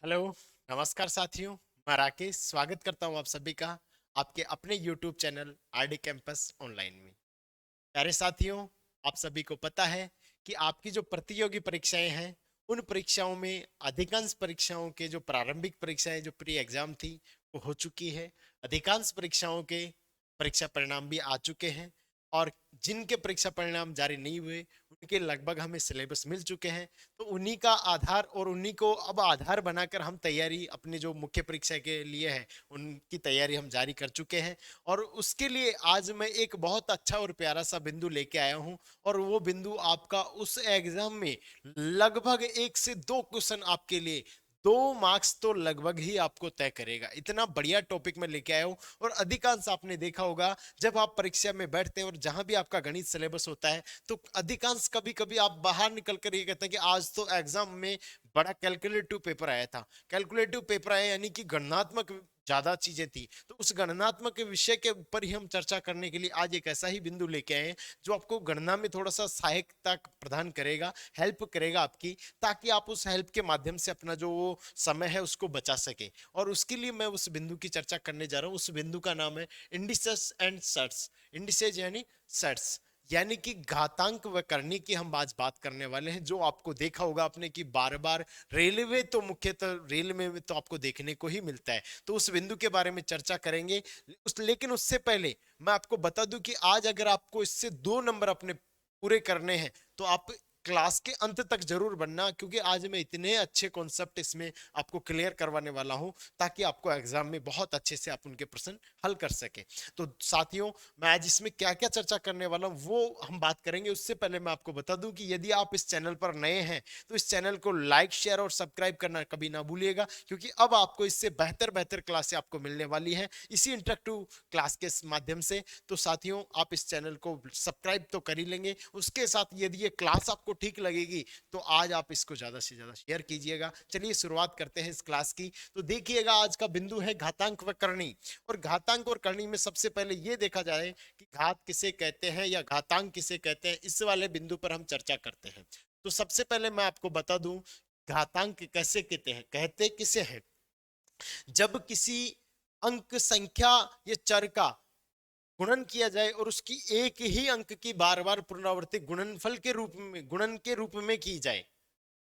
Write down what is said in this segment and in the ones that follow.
Hello, नमस्कार साथियों। मैं राकेश स्वागत करता हूं आप सभी का आपके अपने YouTube channel RD campus online में। प्यारे साथियों, आप सभी को पता है कि आपकी जो प्रतियोगी परीक्षाएं हैं, उन परीक्षाओं में अधिकांश परीक्षाओं के जो प्रारंभिक परीक्षाएं जो प्री एग्जाम थी वो हो चुकी है। अधिकांश परीक्षाओं के परीक्षा परिणाम भी आ चुके हैं और जिनके परीक्षा परिणाम जारी नहीं हुए उनके लगभग हमें सिलेबस मिल चुके हैं। तो उन्हीं का आधार और उन्हीं को अब आधार बनाकर हम तैयारी अपनी जो मुख्य परीक्षा के लिए है उनकी तैयारी हम जारी कर चुके हैं। और उसके लिए आज मैं एक बहुत अच्छा और प्यारा सा बिंदु लेके आया हूं और वो बिंदु आपका उस एग्जाम में लगभग 1 से 2 क्वेश्चन आपके लिए 2 मार्क्स तो लगभग ही आपको तय करेगा। इतना बढ़िया टॉपिक में लेके आया हूं। और अधिकांश आपने देखा होगा जब आप परीक्षा में बैठते हैं और जहां भी आपका गणित सिलेबस होता है तो अधिकांश कभी कभी आप बाहर निकल कर ये कहते हैं कि आज तो एग्जाम में बड़ा कैलकुलेटिव पेपर आया था। कैलकुलेटिव पेपर आया यानी कि गणनात्मक ज्यादा चीजें थी। तो उस गणनात्मक विषय के ऊपर ही हम चर्चा करने के लिए आज एक ऐसा ही बिंदु लेके आए हैं जो आपको गणना में थोड़ा सा सहायता प्रदान करेगा, हेल्प करेगा आपकी, ताकि आप उस हेल्प के माध्यम से अपना जो वो समय है उसको बचा सके। और उसके लिए मैं उस बिंदु की चर्चा करने जा रहा हूँ। उस बिंदु का नाम है इंडिसेस एंड सेट्स। इंडिसेज यानी सेट्स, यानी कि घातांक व करनी की हम आज बात करने वाले हैं। जो आपको देखा होगा आपने कि बार बार रेलवे तो मुख्यतः रेल में तो आपको देखने को ही मिलता है। तो उस बिंदु के बारे में चर्चा करेंगे। लेकिन उससे पहले मैं आपको बता दूं कि आज अगर आपको इससे 2 नंबर अपने पूरे करने हैं तो आप क्लास के अंत तक जरूर बनना, क्योंकि आज मैं इतने अच्छे कॉन्सेप्ट इसमें आपको क्लियर करवाने वाला हूं ताकि आपको एग्जाम में बहुत अच्छे से आप उनके प्रश्न हल कर सके। तो साथियों, मैं आज इसमें क्या क्या चर्चा करने वाला हूं वो हम बात करेंगे। उससे पहले मैं आपको बता दूं कि यदि आप इस चैनल पर नए हैं तो इस चैनल को लाइक शेयर और सब्सक्राइब करना कभी ना भूलिएगा, क्योंकि अब आपको इससे बेहतर बेहतर क्लासें आपको मिलने वाली है इसी इंटरेक्टिव क्लास के माध्यम से। तो साथियों, आप इस चैनल को सब्सक्राइब तो कर ही लेंगे, उसके साथ यदि ये क्लास आपको ठीक लगेगी तो आज आप इसको ज्यादा से ज्यादा शेयर कीजिएगा। चलिए शुरुआत करते हैं इस क्लास की। तो देखिएगा आज का बिंदु है घातांक व करनी। और घातांक और करनी में सबसे पहले ये देखा जाए कि घात किसे कहते हैं या घातांक किसे कहते हैं, इस वाले बिंदु पर हम चर्चा करते हैं। तो सबसे पहले मैं आपको बता दूं घातांक कैसे कहते हैं, कहते किसे हैं। जब किसी अंक संख्या या चर का गुणन किया जाए और उसकी एक ही अंक की बार बार पुनरावृत्ति गुणनफल के रूप में, गुणन के रूप में की जाए,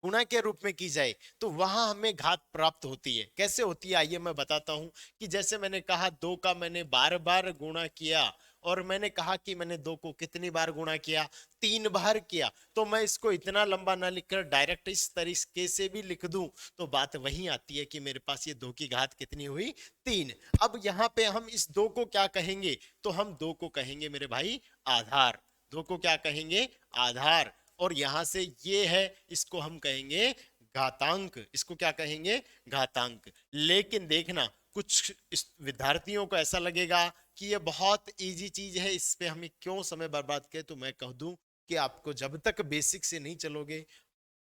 गुणा के रूप में की जाए, तो वहां हमें घात प्राप्त होती है। कैसे होती है आइए मैं बताता हूं। कि जैसे मैंने कहा 2 का मैंने बार बार गुणा किया और मैंने कहा कि मैंने 2 को कितनी बार गुणा किया, 3 बार किया। तो मैं इसको इतना लंबा ना लिखकर डायरेक्ट इस तरीके से भी लिख दूं तो बात वही आती है कि मेरे पास ये 2 की घात कितनी हुई, 3। अब यहाँ पे हम इस 2 को क्या कहेंगे, तो हम 2 को कहेंगे मेरे भाई आधार। 2 को क्या कहेंगे, आधार। और यहां से ये है, इसको हम कहेंगे घातांक। इसको क्या कहेंगे, घातांक। लेकिन देखना कुछ विद्यार्थियों को ऐसा लगेगा कि ये बहुत इजी चीज है, इस पे हमें क्यों समय बर्बाद किया। तो मैं कह दूं कि आपको जब तक बेसिक से नहीं चलोगे,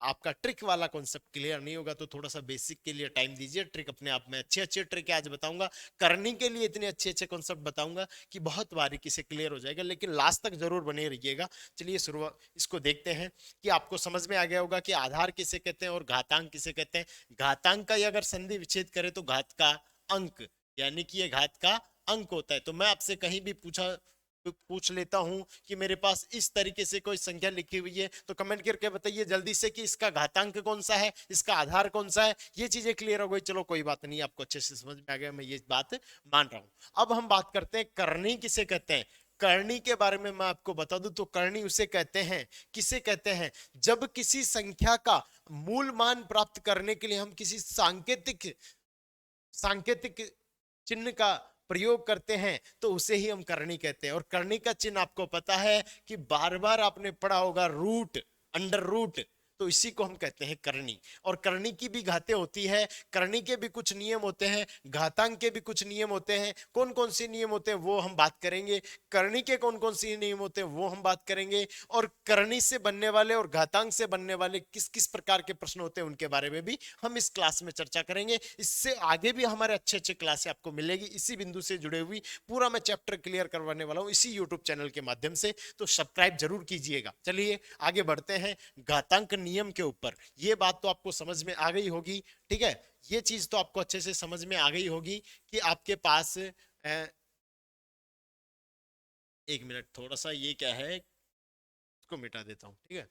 आपका ट्रिक वाला कॉन्सेप्ट क्लियर नहीं होगा। तो थोड़ा सा बेसिक के लिए टाइम दीजिए। ट्रिक अपने आप में अच्छे अच्छे ट्रिक आज बताऊंगा, करने के लिए इतने अच्छे अच्छे कॉन्सेप्ट बताऊंगा कि बहुत बारीकी से क्लियर हो जाएगा। लेकिन लास्ट तक जरूर बने रहिएगा। चलिए शुरुआत इसको देखते हैं कि आपको समझ में आ गया होगा कि आधार किसे कहते हैं और घातांक किसे कहते हैं। घातांक का अगर संधि विच्छेद करें तो घात का अंक, यानी कि ये घात का अंक होता है। तो मैं आपसे कहीं भी पूछ लेता हूं कि मेरे पास इस तरीके से कोई संख्या लिखी हुई है तो कमेंट करके बताइए जल्दी से कि इसका घातांक कौन सा है, इसका आधार कौन सा है। ये चीजें क्लियर हो गई, चलो कोई बात नहीं, आपको अच्छे से समझ में आ गया, मैं ये बात मान रहा हूं। अब हम बात करते हैं करनी किसे कहते हैं। करनी के बारे में मैं आपको बता दूं तो करनी उसे कहते हैं, किसे कहते हैं, जब किसी संख्या का मूल मान प्राप्त करने के लिए हम किसी सांकेतिक सांकेतिक चिन्ह का प्रयोग करते हैं तो उसे ही हम करनी कहते हैं। और करनी का चिन्ह आपको पता है कि बार बार आपने पढ़ा होगा, रूट, अंडर रूट। तो इसी को हम कहते हैं करनी। और करनी की भी घातें होती है, करनी के भी कुछ नियम होते हैं, घातांक के भी कुछ नियम होते हैं। कौन कौन से नियम होते हैं वो हम बात करेंगे, करनी के कौन कौन से नियम होते हैं वो हम बात करेंगे। और करनी से बनने वाले और घातांक से बनने वाले किस किस प्रकार के प्रश्न होते हैं उनके बारे में भी हम इस क्लास में चर्चा करेंगे। इससे आगे भी हमारे अच्छे अच्छे क्लास आपको मिलेगी इसी बिंदु से जुड़े हुई। पूरा मैं चैप्टर क्लियर करवाने वाला हूं इसी यूट्यूब चैनल के माध्यम से, तो सब्सक्राइब जरूर कीजिएगा। चलिए आगे बढ़ते हैं। घातांक नियम के ऊपर। ये बात तो आपको समझ में आ गई होगी, ठीक है, ये चीज तो आपको अच्छे से समझ में आ गई होगी कि आपके पास एक मिनट, थोड़ा सा ये क्या है, इसको मिटा देता हूँ, ठीक है।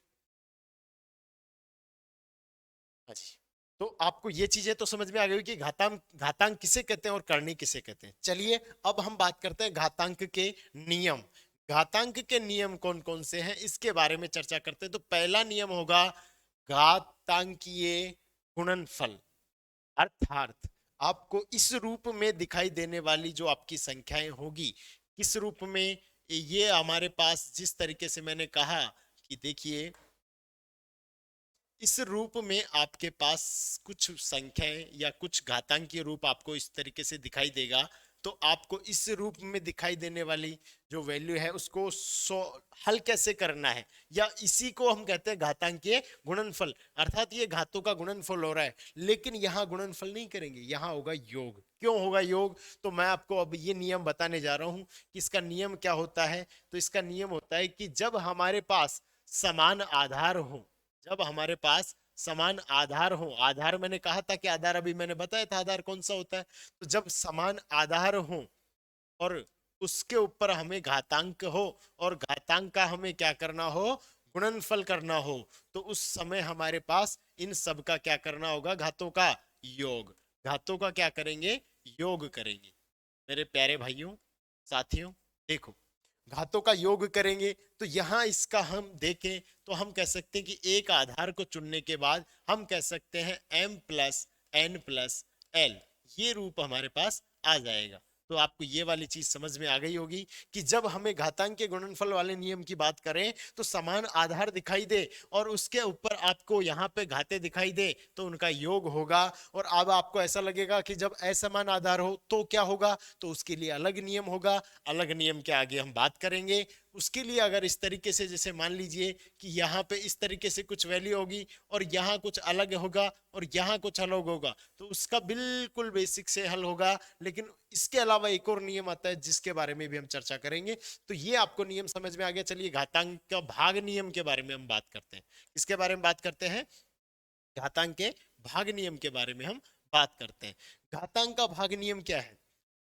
हाँ जी, तो आपको ये चीजें तो समझ में आ गई कि घातांक घातांक किसे कहते हैं और करनी किसे कहते हैं। चलिए अब हम बात करते हैं घातांक के नियम। घातांक के नियम कौन कौन से हैं इसके बारे में चर्चा करते हैं। तो पहला नियम होगा घातांकीय गुणनफल, अर्थात आपको इस रूप में दिखाई देने वाली जो आपकी संख्याएं होगी, किस रूप में, ये हमारे पास जिस तरीके से मैंने कहा कि देखिए इस रूप में आपके पास कुछ संख्याएं या कुछ घातांकीय रूप आपको इस तरीके से दिखाई देगा। तो आपको इस रूप में दिखाई देने वाली जो वैल्यू है उसको हल कैसे करना है, या इसी को हम कहते हैं घातांकीय गुणनफल, अर्थात ये घातों का गुणनफल हो रहा है, लेकिन यहाँ गुणनफल नहीं करेंगे, यहाँ होगा योग। क्यों होगा योग, तो मैं आपको अब ये नियम बताने जा रहा हूं कि इसका नियम क्या होता है। तो इसका नियम होता है कि जब हमारे पास समान आधार हो, जब हमारे पास समान आधार हो, आधार मैंने कहा था कि आधार अभी मैंने बताया था आधार कौन सा होता है, तो जब समान आधार हो और उसके ऊपर हमें घातांक हो और घातांक का हमें क्या करना हो, गुणनफल करना हो, तो उस समय हमारे पास इन सब का क्या करना होगा, घातों का योग। घातों का क्या करेंगे, योग करेंगे। मेरे प्यारे भाइयों साथियों, देखो घातों का योग करेंगे तो यहां इसका हम देखें तो हम कह सकते हैं कि एक आधार को चुनने के बाद हम कह सकते हैं m plus n plus l, ये रूप हमारे पास आ जाएगा। तो आपको ये वाली चीज समझ में आ गई होगी कि जब हमें घातांक के गुणनफल वाले नियम की बात करें तो समान आधार दिखाई दे और उसके ऊपर आपको यहाँ पे घाते दिखाई दे तो उनका योग होगा। और अब आपको ऐसा लगेगा कि जब असमान आधार हो तो क्या होगा, तो उसके लिए अलग नियम होगा, अलग नियम के आगे हम बात करेंगे। उसके लिए अगर इस तरीके से, जैसे मान लीजिए कि यहाँ पे इस तरीके से कुछ वैल्यू होगी और यहाँ कुछ अलग होगा और यहाँ कुछ अलग होगा, तो उसका बिल्कुल बेसिक से हल होगा। लेकिन इसके अलावा एक और नियम आता है जिसके बारे में भी हम चर्चा करेंगे। तो ये आपको नियम समझ में आ गया। चलिए घातांक का भाग नियम के बारे में हम बात करते हैं। इसके बारे में बात करते हैं, घातांक के भाग नियम के बारे में हम बात करते हैं। घातांक का भाग नियम क्या है,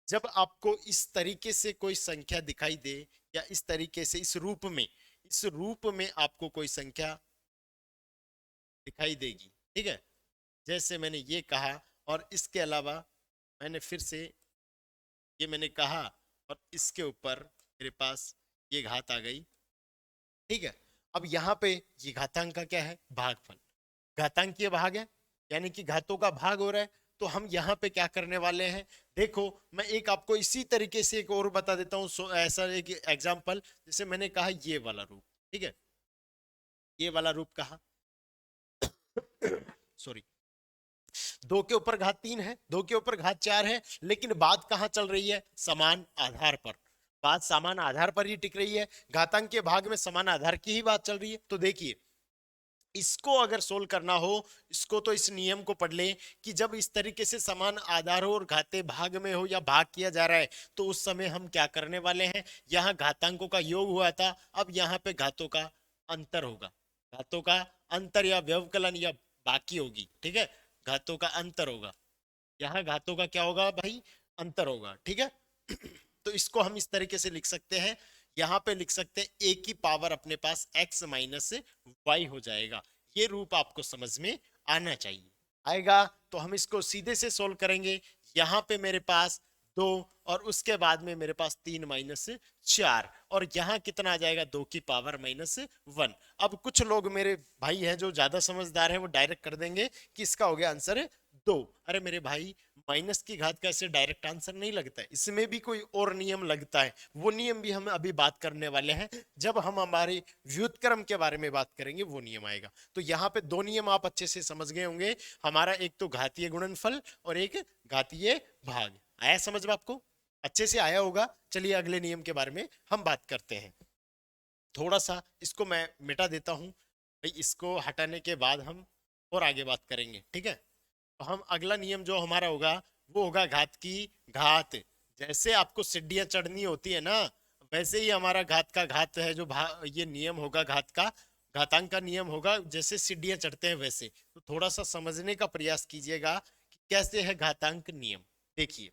जब आपको इस तरीके से कोई संख्या दिखाई दे या इस तरीके से इस रूप में आपको कोई संख्या दिखाई देगी, ठीक है, जैसे मैंने ये कहा और इसके अलावा मैंने फिर से ये मैंने कहा और इसके ऊपर मेरे पास ये घात आ गई, ठीक है। अब यहाँ पे ये घातांक का क्या है, भागफल, घातांकीय भाग है, यानी कि घातों का भाग हो रहा है। तो हम यहाँ पे क्या करने वाले हैं, देखो मैं एक आपको इसी तरीके से एक और बता देता हूँ, ऐसा एक एग्जांपल, जैसे मैंने कहा ये वाला रूप, ठीक है, ये वाला रूप कहा सॉरी, दो के ऊपर घात 3 है, दो के ऊपर घात 4 है, लेकिन बात कहाँ चल रही है, समान आधार पर, बात समान आधार पर ही टिक रही है। घातांक के भाग में समान आधार की ही बात चल रही है। तो देखिए इसको अगर सोल्व करना हो, इसको तो इस नियम को पढ़ ले कि जब इस तरीके से समान आधार हो और घाते भाग में हो या भाग किया जा रहा है तो उस समय हम क्या करने वाले हैं, यहाँ घातांकों का योग हुआ था, अब यहाँ पे घातों का अंतर होगा, घातों का अंतर या व्यवकलन या बाकी होगी, ठीक है, घातों का अंतर होगा, यहाँ घातों का क्या होगा भाई, अंतर होगा, ठीक है। तो इसको हम इस तरीके से लिख सकते हैं, यहाँ पे लिख सकते हैं ए की पावर अपने पास x माइनस वाई हो जाएगा। ये रूप आपको समझ में आना चाहिए, आएगा तो हम इसको सीधे से सोल्व करेंगे। यहाँ पे मेरे पास 2 और उसके बाद में मेरे पास 3 माइनस 4 और यहाँ कितना आ जाएगा, 2 की पावर माइनस 1। अब कुछ लोग मेरे भाई हैं जो ज्यादा समझदार हैं वो डायरेक्ट कर देंगे कि इसका हो गया आंसर 2। अरे मेरे भाई माइनस की घात का ऐसे डायरेक्ट आंसर नहीं लगता है, इसमें भी कोई और नियम लगता है, वो नियम भी हम अभी बात करने वाले हैं। जब हम हमारे व्युत्क्रम के बारे में बात करेंगे वो नियम आएगा। तो यहाँ पे दो नियम आप अच्छे से समझ गए होंगे, हमारा एक तो घातीय गुणनफल और एक घातीय भाग। आया समझ में आपको, अच्छे से आया होगा। चलिए अगले नियम के बारे में हम बात करते हैं। थोड़ा सा इसको मैं मिटा देता हूं भाई, इसको हटाने के बाद हम और आगे बात करेंगे, ठीक है। तो हम अगला नियम जो हमारा होगा वो होगा घात की घात। जैसे आपको सीढ़ियां चढ़नी होती है ना, वैसे ही हमारा घात का घात है जो ये नियम होगा घात का घातांक का नियम होगा जैसे सीढ़ियां चढ़ते हैं वैसे, तो थोड़ा सा समझने का प्रयास कीजिएगा कि कैसे है घातांक नियम। देखिए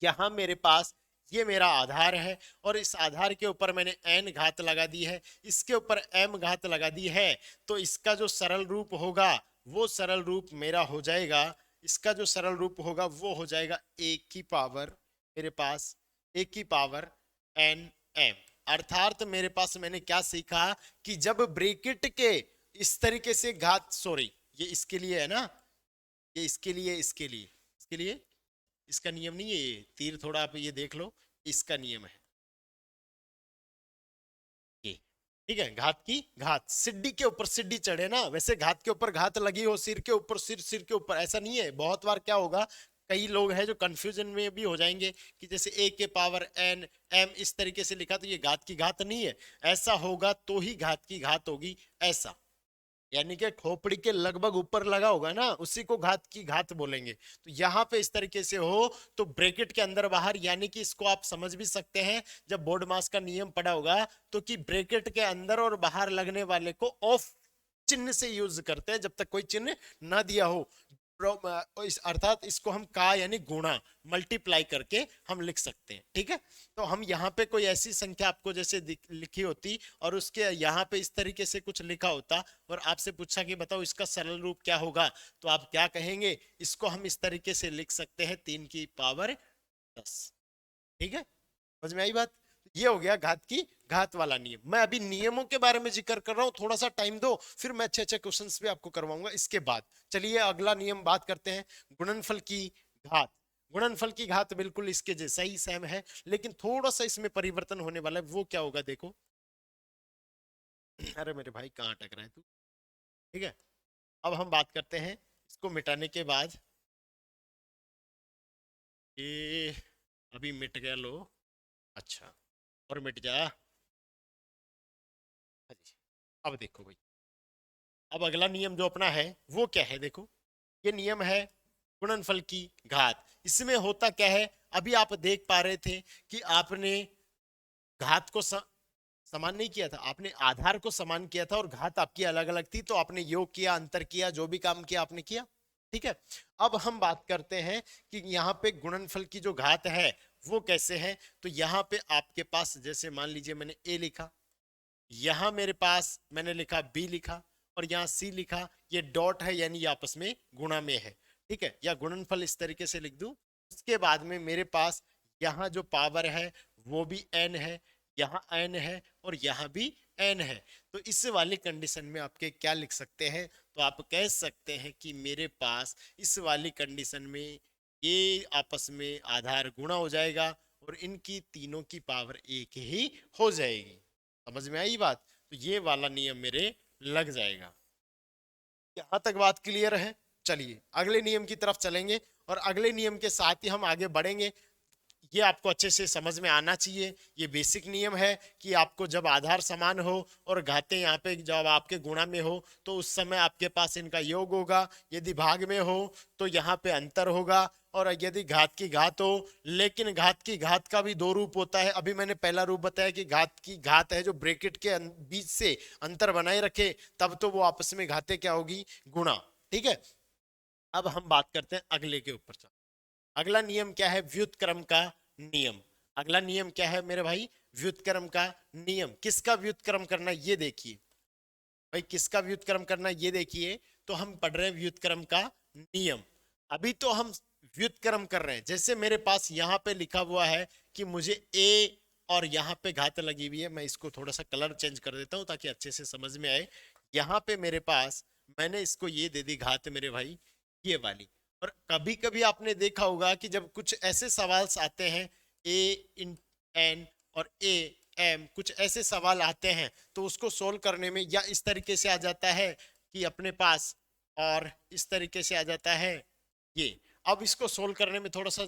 यहाँ मेरे पास ये मेरा आधार है और इस आधार के ऊपर मैंने n घात लगा दी है, इसके ऊपर m घात लगा दी है, तो इसका जो सरल रूप होगा वो सरल रूप मेरा हो जाएगा, इसका जो सरल रूप होगा वो हो जाएगा a की पावर, मेरे पास a की पावर n m। अर्थात मेरे पास मैंने क्या सीखा कि जब ब्रैकेट के इस तरीके से घात, सॉरी ये इसके लिए है ना, ये इसके लिए इसका नियम नहीं है, ये तीर थोड़ा आप ये देख लो, इसका नियम है ये, ठीक है। घात की घात, सिड्डी के ऊपर सिड्डी चढ़े ना, वैसे घात के ऊपर घात लगी हो, सिर के ऊपर सिर, सिर के ऊपर, ऐसा नहीं है। बहुत बार क्या होगा, कई लोग हैं जो कंफ्यूजन में भी हो जाएंगे कि जैसे a के पावर n m इस तरीके से लिखा तो ये घात की घात नहीं है, ऐसा होगा तो ही घात की घात होगी, ऐसा यानी कि खोपड़ी के लगभग ऊपर लगा होगा ना, उसी को घात की घात बोलेंगे। तो यहाँ पे इस तरीके से हो तो ब्रैकेट के अंदर बाहर, यानी कि इसको आप समझ भी सकते हैं जब बोर्ड मास का नियम पढ़ा होगा तो, कि ब्रैकेट के अंदर और बाहर लगने वाले को ऑफ चिन्ह से यूज करते हैं जब तक कोई चिन्ह ना दिया हो। अर्थात इसको हम का यानी गुणा, मल्टीप्लाई करके हम लिख सकते हैं, ठीक है। तो हम यहाँ पे कोई ऐसी संख्या आपको जैसे लिखी होती और उसके यहाँ पे इस तरीके से कुछ लिखा होता और आपसे पूछा कि बताओ इसका सरल रूप क्या होगा, तो आप क्या कहेंगे, इसको हम इस तरीके से लिख सकते हैं 3 की पावर 10, ठीक है। समझ में आई बात। ये हो गया घात की घात वाला नियम। मैं अभी नियमों के बारे में जिक्र कर रहा हूं, थोड़ा सा टाइम दो, फिर मैं अच्छे अच्छे क्वेश्चंस भी आपको करवाऊंगा इसके बाद। चलिए अगला नियम बात करते हैं, गुणनफल की घात। गुणनफल की घात बिल्कुल इसके जैसा ही सेम है, लेकिन थोड़ा सा इसमें परिवर्तन होने वाला है। वो क्या होगा देखो, अरे मेरे भाई कहाँ अटक रहा है तू, ठीक है। अब हम बात करते हैं इसको मिटाने के बाद, ये अभी मिट गया, लो अच्छा, और मिट जा। हाँ जी। अब देखो भाई, अब अगला नियम जो अपना है वो क्या है, देखो ये नियम है गुणनफल की घात। इसमें होता क्या है, अभी आप देख पा रहे थे कि आपने घात को समान नहीं किया था, आपने आधार को समान किया था और घात आपकी अलग अलग थी, तो आपने योग किया, अंतर किया, जो भी काम किया आपने किया, ठीक है। अब हम बात करते हैं कि यहाँ पे गुणनफल की जो घात है वो कैसे है। तो यहाँ पे आपके पास जैसे मान लीजिए मैंने a लिखा, यहां मेरे पास मैंने लिखा b लिखा और यहाँ c लिखा, ये डॉट है यानी ये आपस में गुणा में है, ठीक है, या गुणनफल इस तरीके से लिख दूं। उसके बाद में मेरे पास यहाँ जो पावर है वो भी n है, यहाँ n है और यहाँ भी n है। तो इस वाली कंडीशन में आपके क्या लिख सकते हैं, तो आप कह सकते हैं कि मेरे पास इस वाली कंडीशन में ये आपस में आधार गुणा हो जाएगा और इनकी तीनों की पावर एक ही हो जाएगी। समझ में आई बात। तो ये वाला नियम मेरे लग जाएगा। यहां तक बात क्लियर है। चलिए अगले नियम की तरफ चलेंगे और अगले नियम के साथ ही हम आगे बढ़ेंगे। ये आपको अच्छे से समझ में आना चाहिए। ये बेसिक नियम है कि आपको जब आधार समान हो और घातें यहाँ पे जब आपके गुणा में हो तो उस समय आपके पास इनका योग होगा, यदि भाग में हो तो यहाँ पे अंतर होगा, और यदि घात की घात हो, लेकिन घात की घात का भी दो रूप होता है। अभी मैंने पहला रूप बताया कि घात की घात है जो ब्रैकेट के बीच से अंतर बनाए रखे, तब तो वो आपस में घातें क्या होगी, गुणा, ठीक है। अब हम बात करते हैं अगले के ऊपर। अगला नियम क्या है, व्युत्क्रम का नियम। अगला नियम क्या है मेरे भाई, व्युत्क्रम का नियम। किसका व्युत्क्रम करना ये देखिए भाई, किसका व्युत्क्रम करना ये देखिए। तो हम पढ़ रहे हैं व्युत्क्रम का नियम। अभी तो हम व्युत्क्रम कर रहे हैं, जैसे मेरे पास यहाँ पे लिखा हुआ है कि मुझे a और यहाँ पे घात लगी हुई है। मैं इसको थोड़ा सा कलर चेंज कर देता हूँ ताकि अच्छे से समझ में आए। यहाँ पे मेरे पास मैंने इसको ये दे दी घात मेरे भाई, ये वाली। और कभी कभी आपने देखा होगा कि जब कुछ ऐसे सवाल आते हैं a इन n और a m, कुछ ऐसे सवाल आते हैं तो उसको सोल्व करने में या इस तरीके से आ जाता है कि अपने पास, और इस तरीके से आ जाता है ये। अब इसको सोल्व करने में थोड़ा सा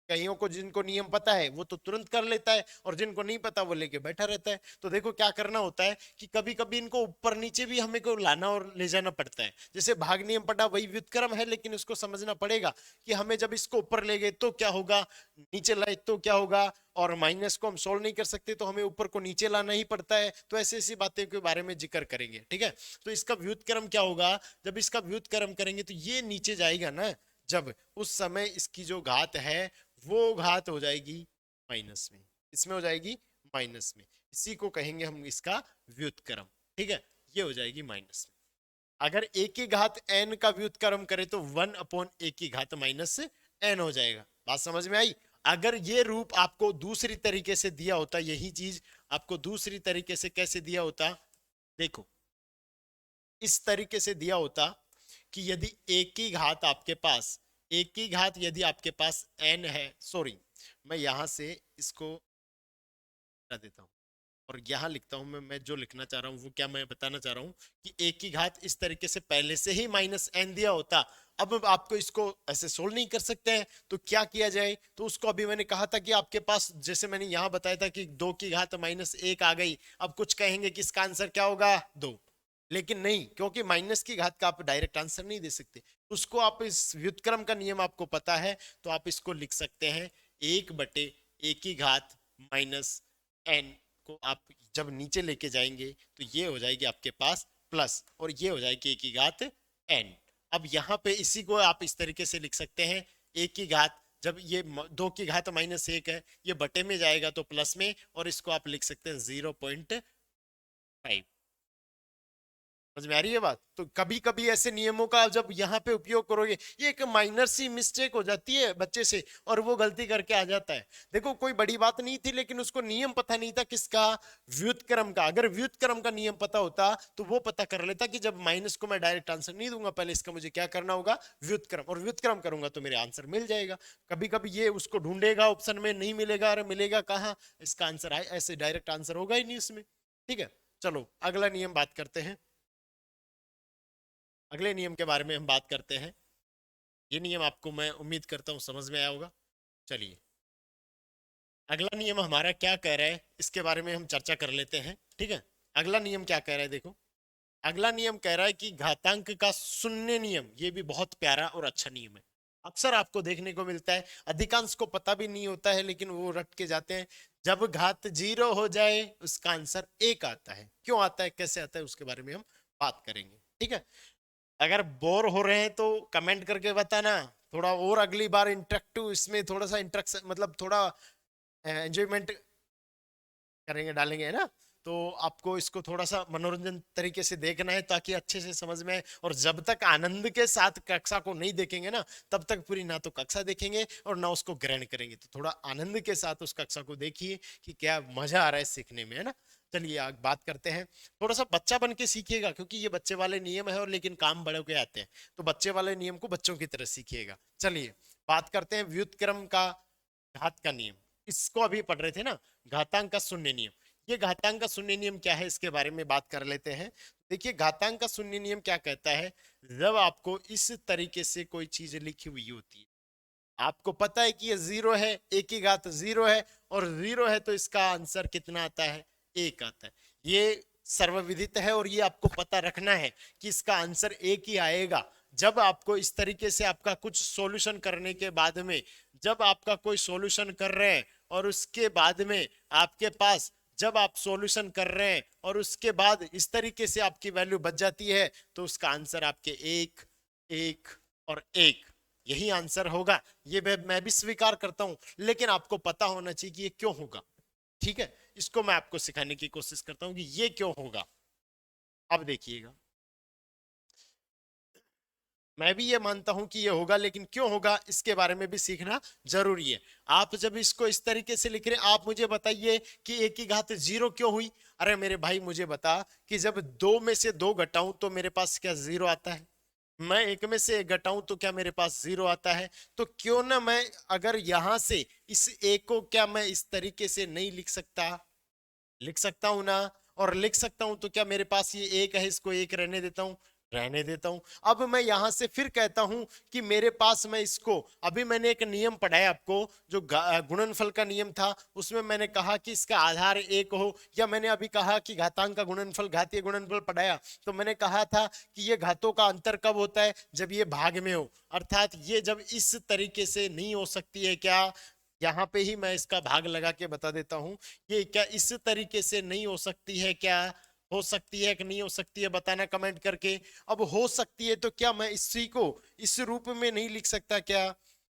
कईयों को जिनको नियम पता है वो तो तुरंत कर लेता है, और जिनको नहीं पता वो लेके बैठा रहता है। तो देखो क्या करना होता है कि कभी कभी इनको ऊपर नीचे भी हमें को लाना और ले जाना पड़ता है। जैसे भाग नियम पढ़ा वही व्युत्क्रम है, लेकिन उसको समझना पड़ेगा कि हमें जब इसको ऊपर ले गए तो क्या होगा, नीचे लाए तो क्या होगा, और माइनस को हम सोल्व नहीं कर सकते तो हमें ऊपर को नीचे लाना ही पड़ता है। तो ऐसी ऐसी बातें के बारे में जिक्र करेंगे, ठीक है। तो इसका व्युत्क्रम क्या होगा, जब इसका व्युत्क्रम करेंगे तो ये नीचे जाएगा ना, जब उस समय इसकी जो घात है वो घात हो जाएगी माइनस में, इसमें हो जाएगी माइनस में, इसी को कहेंगे हम इसका व्युत्क्रम, ठीक है। ये हो जाएगी माइनस में। अगर ए की घात एन का व्युत्क्रम करे तो 1/a की घात माइनस एन हो जाएगा। बात समझ में आई। अगर ये रूप आपको दूसरी तरीके से दिया होता, यही चीज आपको दूसरी तरीके से कैसे दिया होता, देखो इस तरीके से दिया होता कि यदि एक की घात आपके पास, एक की घात यदि आपके पास n है, सॉरी मैं यहां से इसको हटा देता हूं और यहां लिखता हूं। मैं जो लिखना चाह रहा हूं वो क्या मैं बताना चाह रहा हूं कि एक की घात इस तरीके से पहले से ही -n दिया होता। अब आपको इसको ऐसे सोल्व नहीं कर सकते हैं तो क्या किया जाए, तो उसको अभी मैंने कहा था कि आपके पास, जैसे मैंने यहां बताया था कि 2 की घात -1 आ गई। अब कुछ कहेंगे कि इसका आंसर क्या होगा 2, लेकिन नहीं, क्योंकि माइनस की घात का आप डायरेक्ट आंसर नहीं दे सकते। उसको आप इस व्युत्क्रम का नियम आपको पता है तो आप इसको लिख सकते हैं 1/a की घात -n को आप जब नीचे लेके जाएंगे तो ये हो जाएगी आपके पास प्लस, और ये हो जाएगी a की घात n। अब यहाँ पे इसी को आप इस तरीके से लिख सकते हैं a की घात, जब ये 2 की घात -1 है ये बटे में जाएगा तो प्लस में, और इसको आप लिख सकते हैं 0.5। समझ में आ रही है बात। तो कभी कभी ऐसे नियमों का जब यहाँ पे उपयोग करोगे, ये एक माइनर सी मिस्टेक हो जाती है बच्चे से और वो गलती करके आ जाता है। देखो कोई बड़ी बात नहीं थी, लेकिन उसको नियम पता नहीं था किसका, व्युत्क्रम का। अगर व्युत्क्रम का नियम पता होता तो वो पता कर लेता कि जब माइनस को मैं डायरेक्ट आंसर नहीं दूंगा, पहले इसका मुझे क्या करना होगा, व्युत्क्रम, और व्युत्क्रम करूंगा तो मेरे आंसर मिल जाएगा। कभी कभी ये उसको ढूंढेगा ऑप्शन में, नहीं मिलेगा, अरे मिलेगा कहाँ, इसका आंसर आए, ऐसे डायरेक्ट आंसर होगा ही नहीं इसमें, ठीक है। चलो अगला नियम बात करते हैं। अगले नियम के बारे में हम बात करते हैं। ये नियम आपको मैं उम्मीद करता हूं समझ में आया होगा। चलिए अगला नियम हमारा क्या कह रहा है इसके बारे में हम चर्चा कर लेते हैं, ठीक है। अगला नियम क्या कह रहा है, देखो अगला नियम कह रहा है कि घातांक का शून्य नियम। ये भी बहुत प्यारा और अच्छा नियम है, अक्सर आपको देखने को मिलता है, अधिकांश को पता भी नहीं होता है लेकिन वो रट के जाते हैं। जब घात 0 हो जाए उसका आंसर 1 आता है। क्यों आता है, कैसे आता है, उसके बारे में हम बात करेंगे, ठीक है। अगर बोर हो रहे हैं तो कमेंट करके बताना, थोड़ा और अगली बार इंटरेक्टिव इसमें थोड़ा सा इंटरेक्शन, मतलब थोड़ा एंजॉयमेंट करेंगे, डालेंगे, है ना। तो आपको इसको थोड़ा सा मनोरंजन तरीके से देखना है ताकि अच्छे से समझ में आए। और जब तक आनंद के साथ कक्षा को नहीं देखेंगे ना, तब तक पूरी ना तो कक्षा देखेंगे और ना उसको ग्रहण करेंगे। तो थोड़ा आनंद के साथ उस कक्षा को देखिए कि क्या मजा आ रहा है सीखने में, है ना। चलिए आगे बात करते हैं। थोड़ा सा बच्चा बन के सीखिएगा क्योंकि ये बच्चे वाले नियम है, और लेकिन काम बड़े के आते हैं, तो बच्चे वाले नियम को बच्चों की तरह सीखिएगा। चलिए बात करते हैं व्युत्क्रम का घात का नियम। इसको अभी पढ़ रहे थे ना, घातांक का शून्य नियम। ये घातांक का शून्य नियम क्या है इसके बारे में बात कर लेते हैं। देखिए घातांक का शून्य नियम क्या कहता है, जब आपको इस तरीके से कोई चीज लिखी हुई होती है, आपको पता है कि ये 0 है, एक की घात 0 है, और 0 है तो इसका आंसर कितना आता है, 1 आता है। ये सर्वविदित है और ये आपको पता रखना है कि इसका आंसर 1 ही आएगा। जब आपको इस तरीके से आपका कुछ सॉल्यूशन करने के बाद में, जब आपका कोई सॉल्यूशन कर रहे हैं और उसके बाद में आपके पास, जब आप सॉल्यूशन कर रहे हैं और उसके बाद इस तरीके से आपकी वैल्यू बच जाती है, तो उसका आंसर आपके 1, 1 और 1 यही आंसर होगा। ये मैं भी स्वीकार करता हूं, लेकिन आपको पता होना चाहिए कि ये क्यों होगा, ठीक है। इसको मैं आपको सिखाने की कोशिश करता हूं कि ये क्यों होगा। अब देखिएगा, मैं भी ये मानता हूं कि ये होगा, लेकिन क्यों होगा इसके बारे में भी सीखना जरूरी है। आप जब इसको इस तरीके से लिख रहे हैं, आप मुझे बताइए कि 1 की घात 0 क्यों हुई। अरे मेरे भाई मुझे बता कि जब 2 में से 2 घटाऊं तो मेरे पास क्या 0 आता है, मैं 1 में से 1 घटाऊं तो क्या मेरे पास 0 आता है। तो क्यों ना मैं अगर यहां से इस 1 को क्या मैं इस तरीके से नहीं लिख सकता, लिख सकता हूं ना। और लिख सकता हूं तो क्या मेरे पास ये 1 है, इसको 1 रहने देता हूं, रहने देता हूं। अब मैं यहां से फिर कहता हूं कि मेरे पास मैं इसको, अभी मैंने एक नियम पढ़ाया आपको जो गुणनफल का नियम था, उसमें मैंने कहा कि इसका आधार एक हो, या मैंने अभी कहा कि घातांक का गुणनफल घातीय गुणनफल पढ़ाया तो मैंने कहा था कि ये घातों का अंतर कब होता है, जब ये भाग में हो, अर्थात ये जब इस तरीके से नहीं हो सकती है क्या, यहाँ पे ही मैं इसका भाग लगा के बता देता हूं, ये क्या इस तरीके से नहीं हो सकती है क्या, हो सकती है कि नहीं हो सकती है, बताना कमेंट करके। अब हो सकती है तो क्या मैं इसी को इस रूप में नहीं लिख सकता क्या,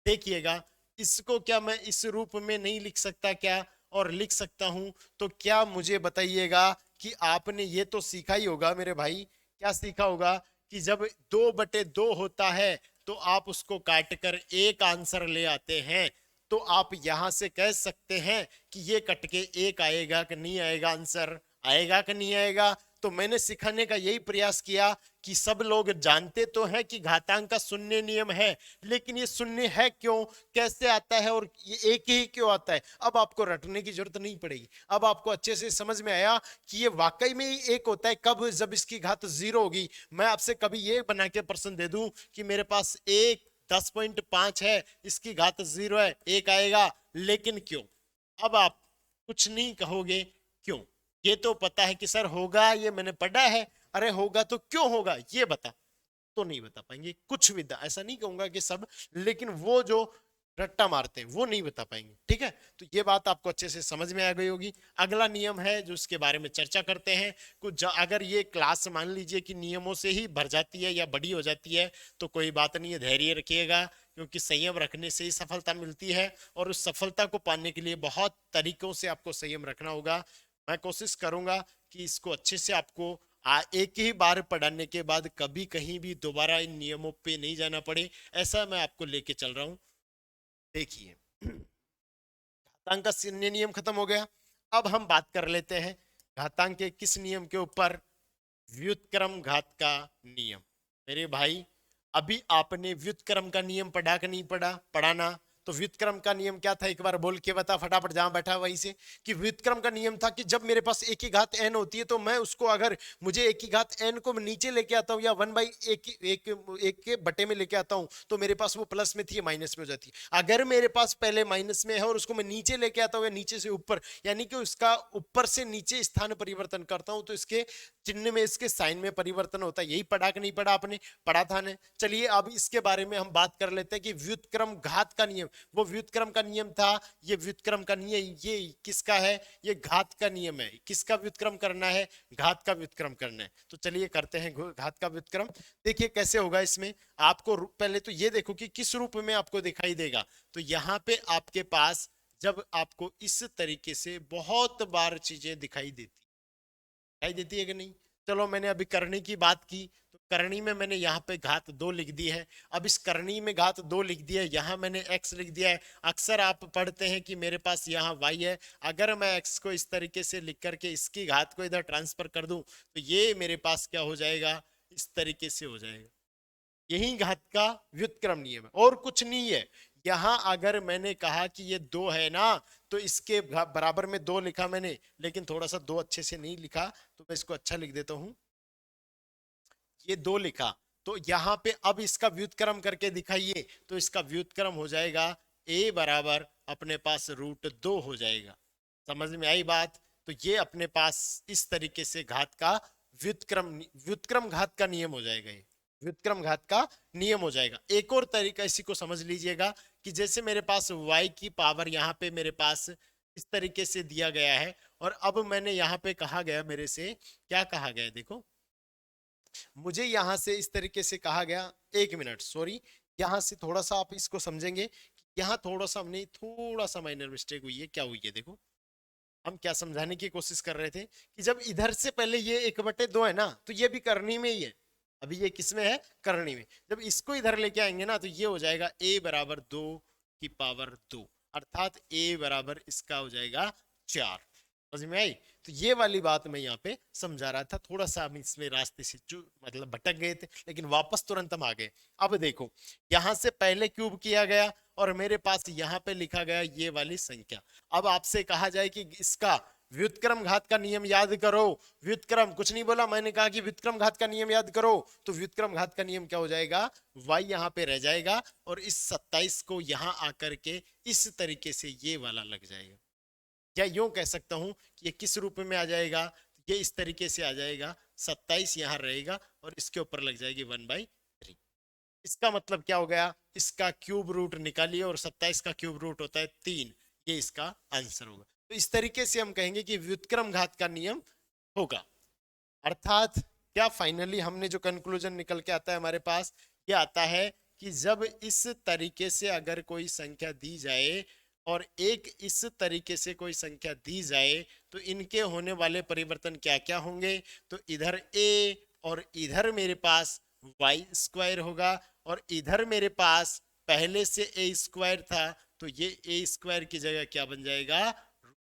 देखिएगा, इसको क्या मैं इस रूप में नहीं लिख सकता क्या, और लिख सकता हूं तो क्या मुझे बताइएगा कि आपने ये तो सीखा ही होगा मेरे भाई, क्या सीखा होगा कि जब 2/2 होता है तो आप उसको काट कर एक आंसर ले आते हैं, तो आप यहां से कह सकते हैं कि ये कट के एक आएगा कि नहीं आएगा, आंसर आएगा कि नहीं आएगा। तो मैंने सिखाने का यही प्रयास किया कि सब लोग जानते तो हैं कि घातांक का शून्य नियम है, लेकिन ये शून्य है क्यों, कैसे आता है, और ये एक ही क्यों आता है। अब आपको रटने की जरूरत नहीं पड़ेगी, अब आपको अच्छे से समझ में आया कि ये वाकई में ही एक होता है कब, जब इसकी घात 0 होगी। मैं आपसे कभी ये बना के प्रश्न दे दूं कि मेरे पास एक 10.5 है, इसकी घात 0 है, एक आएगा, लेकिन क्यों, अब आप कुछ नहीं कहोगे क्यों, ये तो पता है कि सर होगा, ये मैंने पढ़ा है, अरे होगा तो क्यों होगा ये बता, तो नहीं बता पाएंगे कुछ भी, ऐसा नहीं कहूंगा कि सब, लेकिन वो जो रट्टा मारते हैं वो नहीं बता पाएंगे, ठीक है। तो ये बात आपको अच्छे से समझ में आ गई होगी। अगला नियम है जो उसके बारे में चर्चा करते हैं। कुछ अगर ये क्लास मान लीजिए कि नियमों से ही भर जाती है या बड़ी हो जाती है तो कोई बात नहीं है, धैर्य रखिएगा, क्योंकि संयम रखने से ही सफलता मिलती है, और उस सफलता को पाने के लिए बहुत तरीकों से आपको संयम रखना होगा। मैं कोशिश करूंगा कि इसको अच्छे से आपको एक ही बार पढ़ाने के बाद कभी कहीं भी दोबारा इन नियमों पे नहीं जाना पड़े, ऐसा मैं आपको लेके चल रहा हूं। देखिए, घातांक का शून्य नियम खत्म हो गया। अब हम बात कर लेते हैं घातांक के किस नियम के ऊपर, व्युत्क्रम घात का नियम। मेरे भाई, अभी आपने व्युत्क्रम का नियम पढ़ा कि नहीं पढ़ा, पढ़ाना, तो व्युत्क्रम का नियम क्या था, एक बार बोल के बता फटाफट, जहां बैठा वहीं से, कि व्युत्क्रम का नियम था कि जब मेरे पास एक ही घात n होती है तो मैं उसको, अगर मुझे एक ही घात n को नीचे लेके आता हूं या 1/1 के बटे में लेके आता हूं तो मेरे पास वो प्लस में थी माइनस में हो जाती है। अगर मेरे पास पहले माइनस में है और उसको मैं नीचे लेके आता हूं या नीचे से ऊपर, यानी कि उसका ऊपर से नीचे स्थान परिवर्तन करता हूं, तो इसके चिन्ह में, इसके साइन में परिवर्तन होता है। यही पढ़ा कि नहीं पढ़ा आपने, पढ़ा था ना। चलिए अब इसके बारे में हम बात कर लेते हैं कि व्युत्क्रम घात का नियम, वो व्युत्क्रम का नियम था, ये व्युत्क्रम का नियम, ये किसका है, ये घात का नियम है। किसका व्युत्क्रम करना है, घात का व्युत्क्रम करना है। तो चलिए करते हैं घात का व्युत्क्रम। देखिए कैसे होगा इसमें, आपको पहले तो ये देखो कि किस रूप में आपको दिखाई देगा। तो यहाँ पे आपके पास जब आपको इस तरीके से बहुत बार चीजें दिखाई देती है कि नहीं। चलो मैंने अभी करनी की बात की, तो करनी में मैंने यहाँ पे घात 2 लिख दी है। अब इस करनी में घात 2 लिख दिया है, यहाँ मैंने x लिख दिया है। अक्सर आप पढ़ते हैं कि मेरे पास यहाँ y है, अगर मैं x को इस तरीके से लिख करके इसकी घात को इधर ट्रांसफर कर दूं तो ये मेरे पास क्या हो जाएगा, इस तरीके से हो जाएगा। यही घात का व्युत्क्रम नियम है और कुछ नहीं है। यहां अगर मैंने कहा कि ये 2 है ना, तो इसके बराबर में 2 लिखा मैंने, लेकिन थोड़ा सा 2 अच्छे से नहीं लिखा, तो मैं इसको अच्छा लिख देता हूं। ये 2 लिखा, तो यहां पे अब इसका व्युत्क्रम करके दिखाइए, तो इसका व्युत्क्रम हो जाएगा a बराबर अपने पास √2 हो जाएगा। समझ में आई बात। तो ये अपने पास इस तरीके से घात का व्युत्क्रम घात का नियम हो जाएगा, ये व्युत्क्रम घात का नियम हो जाएगा। एक और तरीका इसी को समझ लीजिएगा कि जैसे मेरे पास y की पावर यहाँ पे मेरे पास इस तरीके से दिया गया है, और अब मैंने यहाँ पे कहा गया, मेरे से क्या कहा गया, देखो मुझे यहां से इस तरीके से कहा गया, एक मिनट सॉरी, यहां से थोड़ा सा आप इसको समझेंगे, यहाँ थोड़ा सा हमने थोड़ा सा माइनर मिस्टेक हुई है। क्या हुई है देखो, हम क्या समझाने की कोशिश कर रहे थे कि जब इधर से पहले ये 1/2 है ना, तो ये भी करनी में ही है। अभी ये किसमें है, करनी में। जब इसको इधर लेके आएंगे ना, तो ये हो जाएगा a बराबर 2 की पावर 2, अर्थात a बराबर इसका हो जाएगा 4। समझ में आई। तो ये वाली बात मैं यहाँ पे समझा रहा था, थोड़ा सा हम इसमें रास्ते से मतलब भटक गए थे, लेकिन वापस तुरंत हम आ गए। अब देखो यहां से पहले क्यूब किया गया और मेरे पास यहाँ पे लिखा गया ये वाली संख्या। अब आपसे कहा जाए कि इसका व्युत्क्रम घात का नियम याद करो। व्युत्क्रम कुछ नहीं बोला, मैंने कहा कि व्युत्क्रम घात का नियम याद करो। तो व्युत्क्रम घात का नियम क्या हो जाएगा, y यहाँ पे रह जाएगा और इस 27 को यहाँ आकर के इस तरीके से ये वाला लग जाएगा। या यूं कह सकता हूं कि ये किस रूप में आ जाएगा, ये इस तरीके से आ जाएगा, 27 यहाँ रहेगा और इसके ऊपर लग जाएगी 1/3। इसका मतलब क्या हो गया, इसका क्यूब रूट निकालिए और 27 का क्यूब रूट होता है 3, ये इसका आंसर होगा। तो इस तरीके से हम कहेंगे कि व्युत्क्रम घात का नियम होगा। अर्थात क्या फाइनली हमने जो कंक्लूजन निकल के आता है हमारे पास, ये आता है कि जब इस तरीके से अगर कोई संख्या दी जाए और एक इस तरीके से कोई संख्या दी जाए तो इनके होने वाले परिवर्तन क्या क्या होंगे। तो इधर a और इधर मेरे पास y² होगा और इधर मेरे पास पहले से a² था, तो ये a² की जगह क्या बन जाएगा,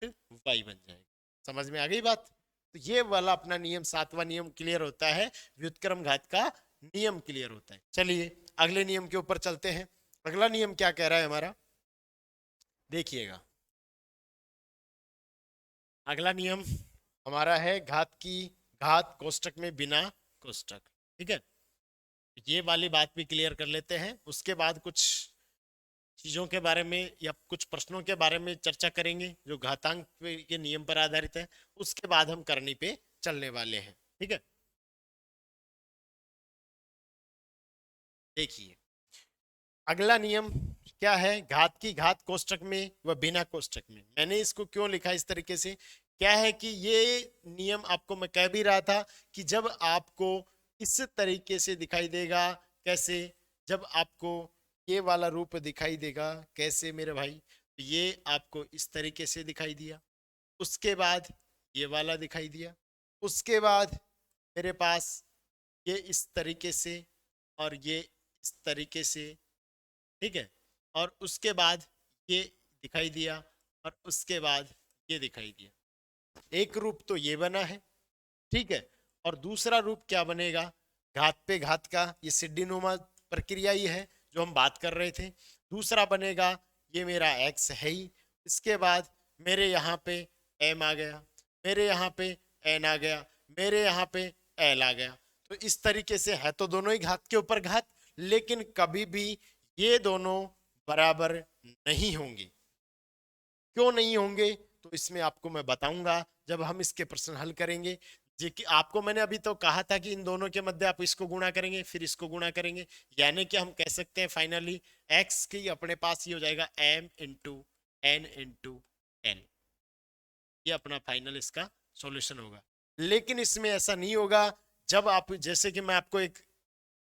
√y बन जाएगा। समझ में आ गई बात। तो ये वाला अपना नियम, 7वां नियम क्लियर होता है, व्युत्क्रम घात का नियम क्लियर होता है। चलिए अगले नियम के ऊपर चलते हैं। अगला नियम क्या कह रहा है हमारा, देखिएगा। अगला नियम हमारा है घात की घात कोष्टक में बिना कोष्टक। ठीक है, ये वाली बात भी क्लियर कर लेते हैं, उसके बाद कुछ चीजों के बारे में या कुछ प्रश्नों के बारे में चर्चा करेंगे जो घातांक के नियम पर आधारित है। उसके बाद हम करनी पे चलने वाले हैं। ठीक है, देखिए अगला नियम क्या है, घात की घात कोष्टक में व बिना कोष्टक में। मैंने इसको क्यों लिखा इस तरीके से, क्या है कि ये नियम आपको मैं कह भी रहा था कि जब आपको इस तरीके से दिखाई देगा, कैसे, जब आपको ये वाला रूप दिखाई देगा, कैसे मेरे भाई, तो ये आपको इस तरीके से दिखाई दिया, उसके बाद ये वाला दिखाई दिया, उसके बाद मेरे पास ये इस तरीके से और ये इस तरीके से। ठीक है, और उसके बाद ये दिखाई दिया और उसके बाद ये दिखाई दिया। एक रूप तो ये बना है, ठीक है, और दूसरा रूप क्या बनेगा, घात पे घात का, ये सिड्डीनुमा प्रक्रिया ही है जो हम बात कर रहे थे। दूसरा बनेगा, ये मेरा x है ही, इसके बाद मेरे यहाँ पे m आ गया, मेरे यहाँ पे n आ गया, मेरे यहाँ पे l आ गया। तो इस तरीके से है तो दोनों ही घात के ऊपर घात, लेकिन कभी भी ये दोनों बराबर नहीं होंगे। क्यों नहीं होंगे, तो इसमें आपको मैं बताऊंगा जब हम इसके प्रश्न हल करेंगे। जी कि आपको मैंने अभी तो कहा था कि इन दोनों के मध्य आप इसको गुणा करेंगे फिर इसको गुणा करेंगे, यानी कि हम कह सकते हैं फाइनली x की अपने पास ये हो जाएगा m into n into l, ये अपना फाइनल इसका सॉल्यूशन होगा। लेकिन इसमें ऐसा नहीं होगा। जब आप, जैसे कि मैं आपको एक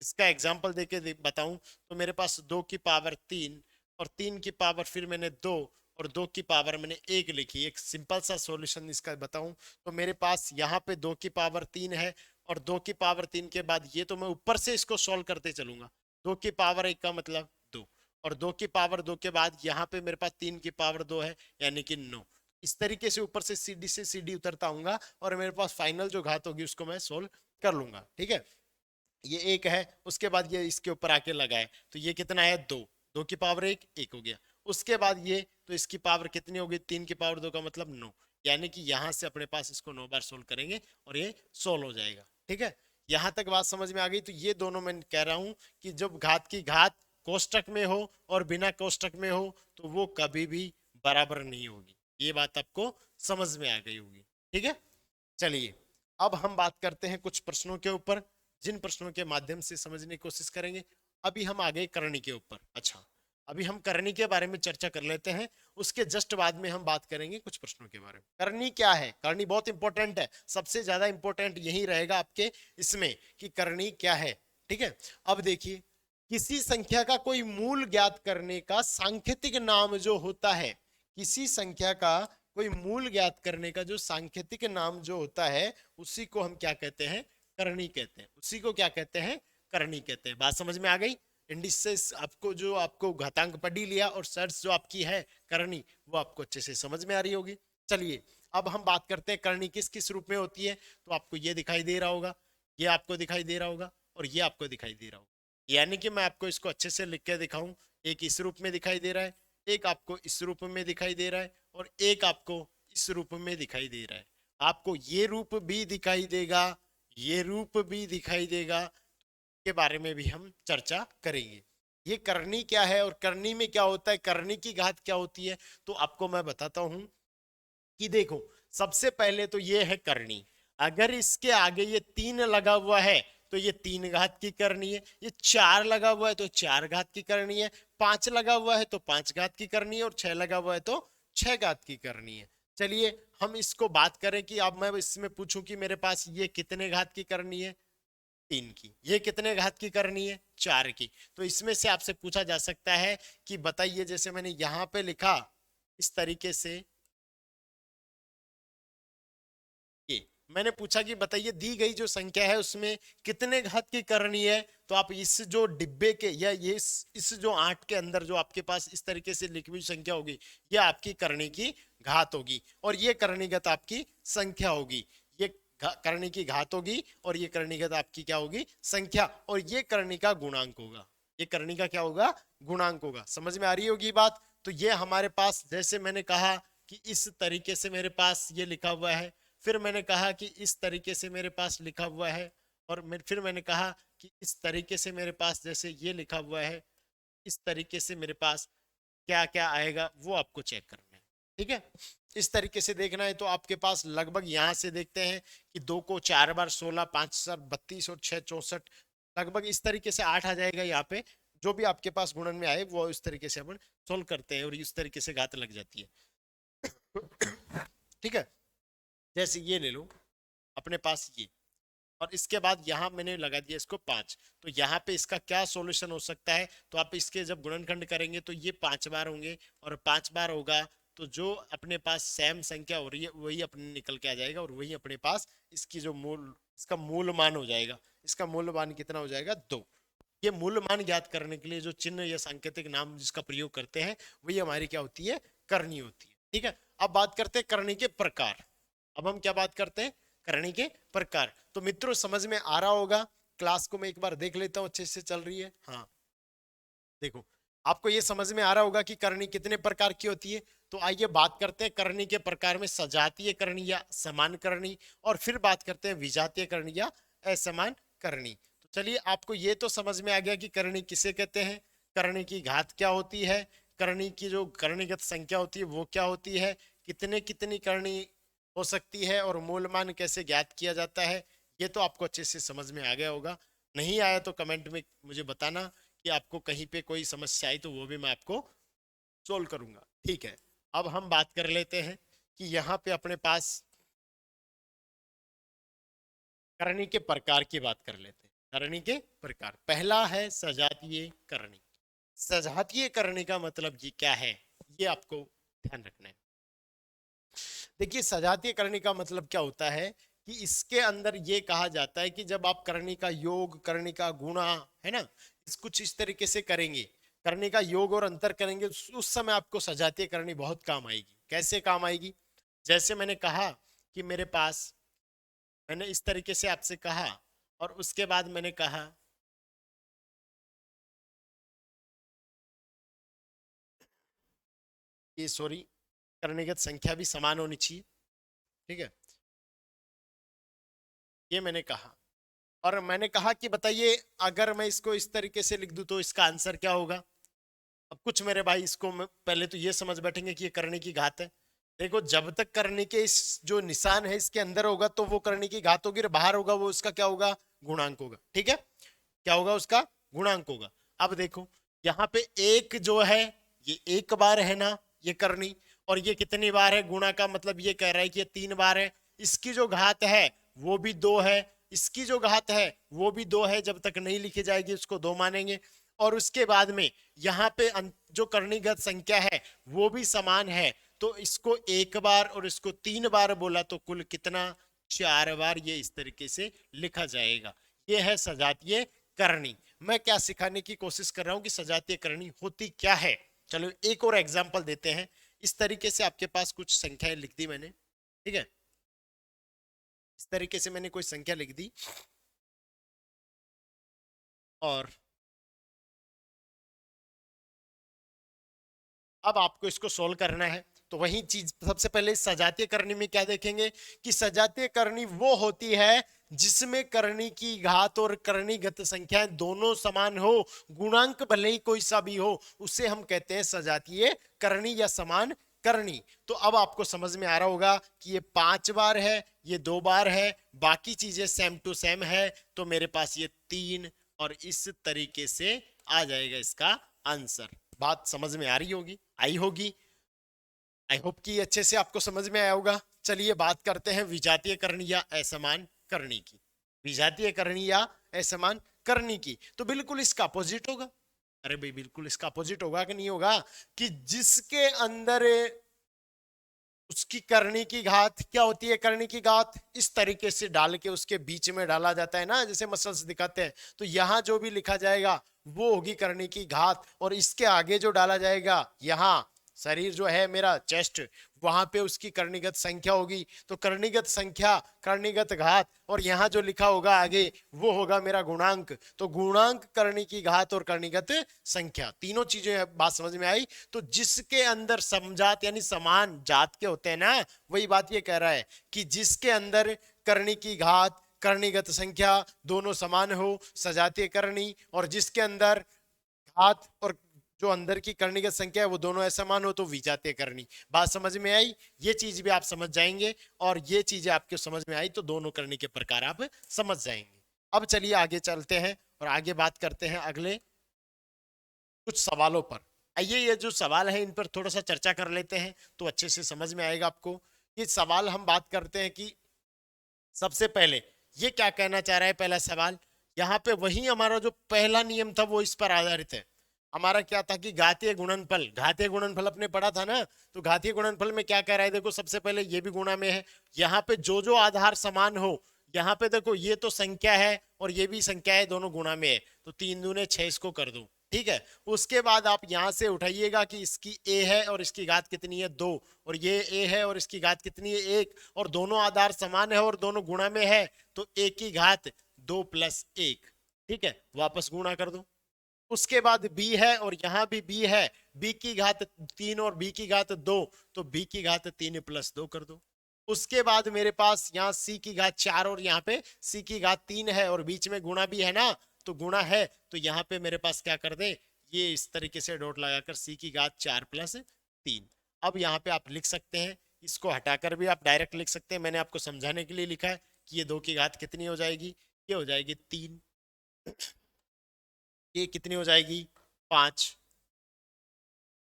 इसका एग्जाम्पल देके बताऊं, तो मेरे पास 2 की पावर 3 और 3 की पावर फिर मैंने 2 और 2 की पावर मैंने 1 लिखी। एक सिंपल सा सॉल्यूशन इसका बताऊं तो मेरे पास यहाँ पे 2 की पावर 3 है और 2 की पावर 3 के बाद ये तो मैं ऊपर से इसको सॉल्व करते चलूंगा। 2 की पावर 1 का मतलब 2 और 2 की पावर 2 के बाद यहाँ पे मेरे पास 3 की पावर 2 है यानी कि 9। इस तरीके से ऊपर से सीडी उतरता आऊंगा और मेरे पास फाइनल जो घात होगी उसको मैं सोल्व कर लूंगा। ठीक है, ये एक है, उसके बाद ये इसके ऊपर आके लगाए तो ये कितना है 2, 2 की पावर 1 1 हो गया। उसके बाद ये तो इसकी पावर कितनी होगी, 3 की पावर 2 का मतलब 9, यानी कि यहां से अपने पास इसको 9 बार सोल्व करेंगे और ये सोल्व हो जाएगा। ठीक है, यहां तक बात समझ में आ गई। तो ये दोनों मैं कह रहा हूं कि जब घात की घात कोष्टक में हो और बिना कोष्टक में हो तो वो कभी भी बराबर नहीं होगी। ये बात आपको समझ में आ गई होगी। ठीक है, चलिए अब हम बात करते हैं कुछ प्रश्नों के ऊपर, जिन प्रश्नों के माध्यम से समझने की कोशिश करेंगे। अभी हम आ गए करनी के ऊपर। अच्छा, अभी हम करनी के बारे में चर्चा कर लेते हैं, उसके जस्ट बाद में हम बात करेंगे कुछ प्रश्नों के बारे में। करनी क्या है, करनी बहुत इंपॉर्टेंट है, सबसे ज्यादा इंपॉर्टेंट यही रहेगा आपके इसमें कि करनी क्या है। ठीक है, अब देखिए, किसी संख्या का कोई मूल ज्ञात करने का सांकेतिक नाम जो होता है, किसी संख्या का कोई मूल ज्ञात करने का जो सांकेतिक नाम जो होता है उसी को हम क्या कहते हैं, करनी कहते हैं। उसी को क्या कहते हैं, करनी कहते हैं। बात समझ में आ गई। इंडिसेस आपको जो आपको घातांक पढ़ ही लिया और सर्च जो आपकी है करनी वो आपको अच्छे से समझ में आ रही होगी। चलिए अब हम बात करते हैं करनी किस किस रूप में होती है। तो आपको ये दिखाई दे रहा होगा, ये आपको दिखाई दे रहा होगा और ये आपको दिखाई दे रहा होगा। यानी कि मैं आपको इसको अच्छे से लिख के दिखाऊं, एक इस रूप में दिखाई दे रहा है, एक आपको इस रूप में दिखाई दे रहा है और एक आपको इस रूप में दिखाई दे रहा है, आपको ये रूप भी दिखाई देगा, ये रूप भी दिखाई देगा, के बारे में भी हम चर्चा करेंगे। ये करनी क्या है और करनी में क्या होता है, करनी की घात क्या होती है, तो आपको मैं बताता हूं कि देखो, सबसे पहले तो ये है करनी। अगर इसके आगे ये 3 लगा हुआ है तो ये 3 घात की करनी है, ये 4 लगा हुआ है तो 4 घात की करनी है, 5 लगा हुआ है तो 5 घात की करनी है, और 6 लगा हुआ है तो 6 घात की करनी है। चलिए हम इसको बात करें कि अब मैं इसमें पूछूं कि मेरे पास ये कितने घात की करनी है, 3 की। ये कितने घात की करनी है, 4 की। तो इसमें से आपसे पूछा जा सकता है कि बताइए, जैसे मैंने यहां पे लिखा इस तरीके से, ये मैंने पूछा कि बताइए दी गई जो संख्या है उसमें कितने घात की करनी है, तो आप इस जो डिब्बे के या ये इस जो 8 के अंदर जो आपके पास इस तरीके से लिखी हुई संख्या होगी, ये आपकी करनी की घात होगी, और ये करणीगत आपकी संख्या होगी। ये करनी की घात होगी और ये करणीगत आपकी क्या होगी, संख्या, और ये करनी का गुणांक होगा। ये करनी का क्या होगा, गुणांक होगा। समझ में आ रही होगी बात। तो ये हमारे पास, जैसे मैंने कहा कि इस तरीके से मेरे पास ये लिखा हुआ है, फिर मैंने कहा कि इस तरीके से मेरे पास लिखा हुआ है, और फिर मैंने कहा कि इस तरीके से मेरे पास जैसे ये लिखा हुआ है, इस तरीके से मेरे पास क्या क्या आएगा वो आपको चेक करना है। ठीक है, इस तरीके से देखना है। तो आपके पास लगभग यहां से देखते हैं कि 2 को 4 बार 16, 5 7 32 और 6 64, लगभग इस तरीके से 8 आ जाएगा यहाँ पे। जो भी आपके पास गुणन में आए वो इस तरीके से अपन सोल्व करते हैं और इस तरीके से घात लग जाती है। ठीक है, जैसे ये ले लो अपने पास ये, और इसके बाद यहाँ मैंने लगा दिया इसको 5। तो यहाँ पे इसका क्या सॉल्यूशन हो सकता है, तो आप इसके जब गुणनखंड करेंगे तो ये 5 बार होंगे, और 5 बार होगा तो जो अपने पास सेम संख्या हो रही है वही अपने निकल के आ जाएगा, और वही अपने पास इसकी जो मूल, इसका मूल मान हो जाएगा। इसका मूल मान कितना हो जाएगा, 2। ये मूल मान ज्ञात करने के लिए जो चिन्ह या सांकेतिक नाम जिसका प्रयोग करते हैं वही हमारी क्या होती है, करनी होती है। ठीक है, अब बात करते हैं करनी के प्रकार। अब हम क्या बात करते हैं, करनी के प्रकार। तो मित्रों समझ में आ रहा होगा, क्लास को मैं एक बार देख लेता हूँ अच्छे से चल रही है। हाँ देखो, आपको ये समझ में आ रहा होगा कि करनी कितने प्रकार की होती है। तो आइए बात करते हैं करनी के प्रकार में, सजातीय करनी या समान करनी, और फिर बात करते हैं विजातीय करनी या असमान करनी। तो चलिए, आपको ये तो समझ में आ गया कि करनी किसे कहते हैं, करनी की घात क्या होती है, करनी की जो करणीगत संख्या होती है वो क्या होती है, कितने कितनी करनी हो सकती है, और मूलमान कैसे ज्ञात किया जाता है। ये तो आपको अच्छे से समझ में आ गया होगा। नहीं आया तो कमेंट में मुझे बताना कि आपको कहीं पे कोई समस्या आई, तो वो भी मैं आपको सोल्व करूंगा। ठीक है, अब हम बात कर लेते हैं कि यहाँ पे अपने पास करनी के प्रकार की बात कर लेते हैं। करनी के प्रकार, पहला है सजातीय करनी। सजातीय करनी का मतलब ये क्या है, ये आपको ध्यान रखना है। देखिए, सजातीय करनी का मतलब क्या होता है कि इसके अंदर ये कहा जाता है कि जब आप करनी का योग, करनी का गुणा, है ना, कुछ इस तरीके से करेंगे, करनी का योग और अंतर करेंगे, उस समय आपको सजातीय करनी बहुत काम आएगी। कैसे काम आएगी, जैसे मैंने कहा कि मेरे पास, मैंने इस तरीके से आपसे कहा, और उसके बाद मैंने कहा कि सॉरी, करणीगत संख्या भी समान होनी चाहिए। ठीक है, ये मैंने कहा, और मैंने कहा कि बताइए अगर मैं इसको इस तरीके से लिख दूं तो इसका आंसर क्या होगा। अब कुछ मेरे भाई इसको पहले तो ये समझ बैठेंगे कि ये करने की घात है। देखो, जब तक करने के इस जो निशान है इसके अंदर होगा तो वो करने की घात होगी, और बाहर होगा वो उसका क्या होगा, गुणांक होगा। ठीक है, क्या होगा, उसका गुणांक होगा। अब देखो, यहाँ पे एक जो है ये एक बार है ना, ये करनी, और ये कितनी बार है, गुणा का मतलब ये कह रहा है कि ये 3 बार है। इसकी जो घात है वो भी 2 है, इसकी जो घात है वो भी 2 है, जब तक नहीं लिखी जाएगी उसको 2 मानेंगे। और उसके बाद में यहाँ पे जो करणीगत संख्या है वो भी समान है, तो इसको एक बार और इसको 3 बार बोला तो कुल कितना, 4 बार ये इस तरीके से लिखा जाएगा। ये है सजातीय करनी। मैं क्या सिखाने की कोशिश कर रहा हूं कि सजातीय करनी होती क्या है। चलो एक और एग्जांपल देते हैं। इस तरीके से आपके पास कुछ संख्याएं लिख दी मैंने, ठीक है, इस तरीके से मैंने कोई संख्या लिख दी, और अब आपको इसको सोल्व करना है। तो वही चीज सबसे पहले सजातीय करनी में क्या देखेंगे कि सजातीय करनी वो होती है जिसमें करनी की घात और करणीगत संख्याएं दोनों समान हो, गुणांक भले ही कोई सा भी हो, उसे हम कहते हैं सजातीय करनी या समान करनी। तो अब आपको समझ में आ रहा होगा कि ये 5 बार है, ये 2 बार है, बाकी चीजें सेम टू सेम है, तो मेरे पास ये 3 और इस तरीके से आ जाएगा इसका आंसर। बात समझ में आ रही होगी, आई होगी। आई होप कि अच्छे से आपको समझ में आया होगा। चलिए बात करते हैं विजातीय करनी या असमान करनी की। विजातीय करनी या असमान करनी की तो बिल्कुल इसका अपोजिट होगा। अरे भाई बिल्कुल इसका अपोजिट होगा कि नहीं होगा कि जिसके अंदर उसकी करनी की घात क्या होती है, करनी की घात इस तरीके से डाल के उसके बीच में डाला जाता है ना, जैसे मसल्स दिखाते हैं, तो यहां जो भी लिखा जाएगा वो होगी करनी की घात, और इसके आगे जो डाला जाएगा यहां शरीर जो है मेरा चेस्ट, वहां पे उसकी करणीगत संख्या होगी, तो करणीगत संख्या करणीगत घात, और यहां जो लिखा होगा आगे वो होगा मेरा गुणांक। तो गुणांक करनी की घात और करणीगत संख्या तीनों चीजें बात समझ में आई। तो जिसके अंदर समजात यानी समान जात के होते हैं ना, वही बात ये कह रहा है कि जिसके अंदर करनी की घात करणीगत संख्या दोनों समान हो, सजातीय करनी, और जिसके अंदर घात और जो अंदर की करणीगत संख्या है वो दोनों असमान हो, तो विजातीय करनी। बात समझ में आई, ये चीज भी आप समझ जाएंगे, और ये चीजें आपके समझ में आई तो दोनों करनी के प्रकार आप समझ जाएंगे। अब चलिए आगे चलते हैं और आगे बात करते हैं अगले कुछ सवालों पर। आइए ये जो सवाल है इन पर थोड़ा सा चर्चा कर लेते हैं तो अच्छे से समझ में आएगा आपको। ये सवाल हम बात करते हैं कि सबसे पहले ये क्या कहना चाह रहा है। पहला सवाल यहाँ पे वही हमारा जो पहला नियम था वो इस पर आधारित है। हमारा क्या था कि घातीय गुणनफल, घातीय गुणनफल अपने पढ़ा था ना, तो घातीय गुणनफल में क्या कह रहा है, देखो सबसे पहले ये भी गुणा में है, यहाँ पे जो जो आधार समान हो, यहाँ पे देखो ये तो संख्या है और ये भी संख्या है, दोनों गुणा में है, तो 3 दूने 6 इसको कर दो, ठीक है। उसके बाद आप यहां से उठाइएगा कि इसकी ए है और इसकी घात कितनी है 2, और ये ए है और इसकी घात कितनी है 1, और दोनों आधार समान है और दोनों गुणा में है, तो ए की घात 2 + 1, ठीक है, वापस गुणा कर दो। उसके बाद b है और यहाँ भी b है, b की घात 3 और b की घात 2, तो b की घात 3 + 2 कर दो। उसके बाद मेरे पास यहाँ c की घात 4 और यहाँ पे c की घात 3 है, और बीच में गुणा भी है ना, तो गुणा है, तो यहाँ पे मेरे पास क्या कर दे, ये इस तरीके से डॉट लगाकर c की घात 4 + 3। अब यहाँ पे आप लिख सकते हैं, इसको हटाकर भी आप डायरेक्ट लिख सकते हैं, मैंने आपको समझाने के लिए लिखा है कि ये 2 की घात कितनी हो जाएगी, ये हो जाएगी 3, ये कितनी हो जाएगी 5,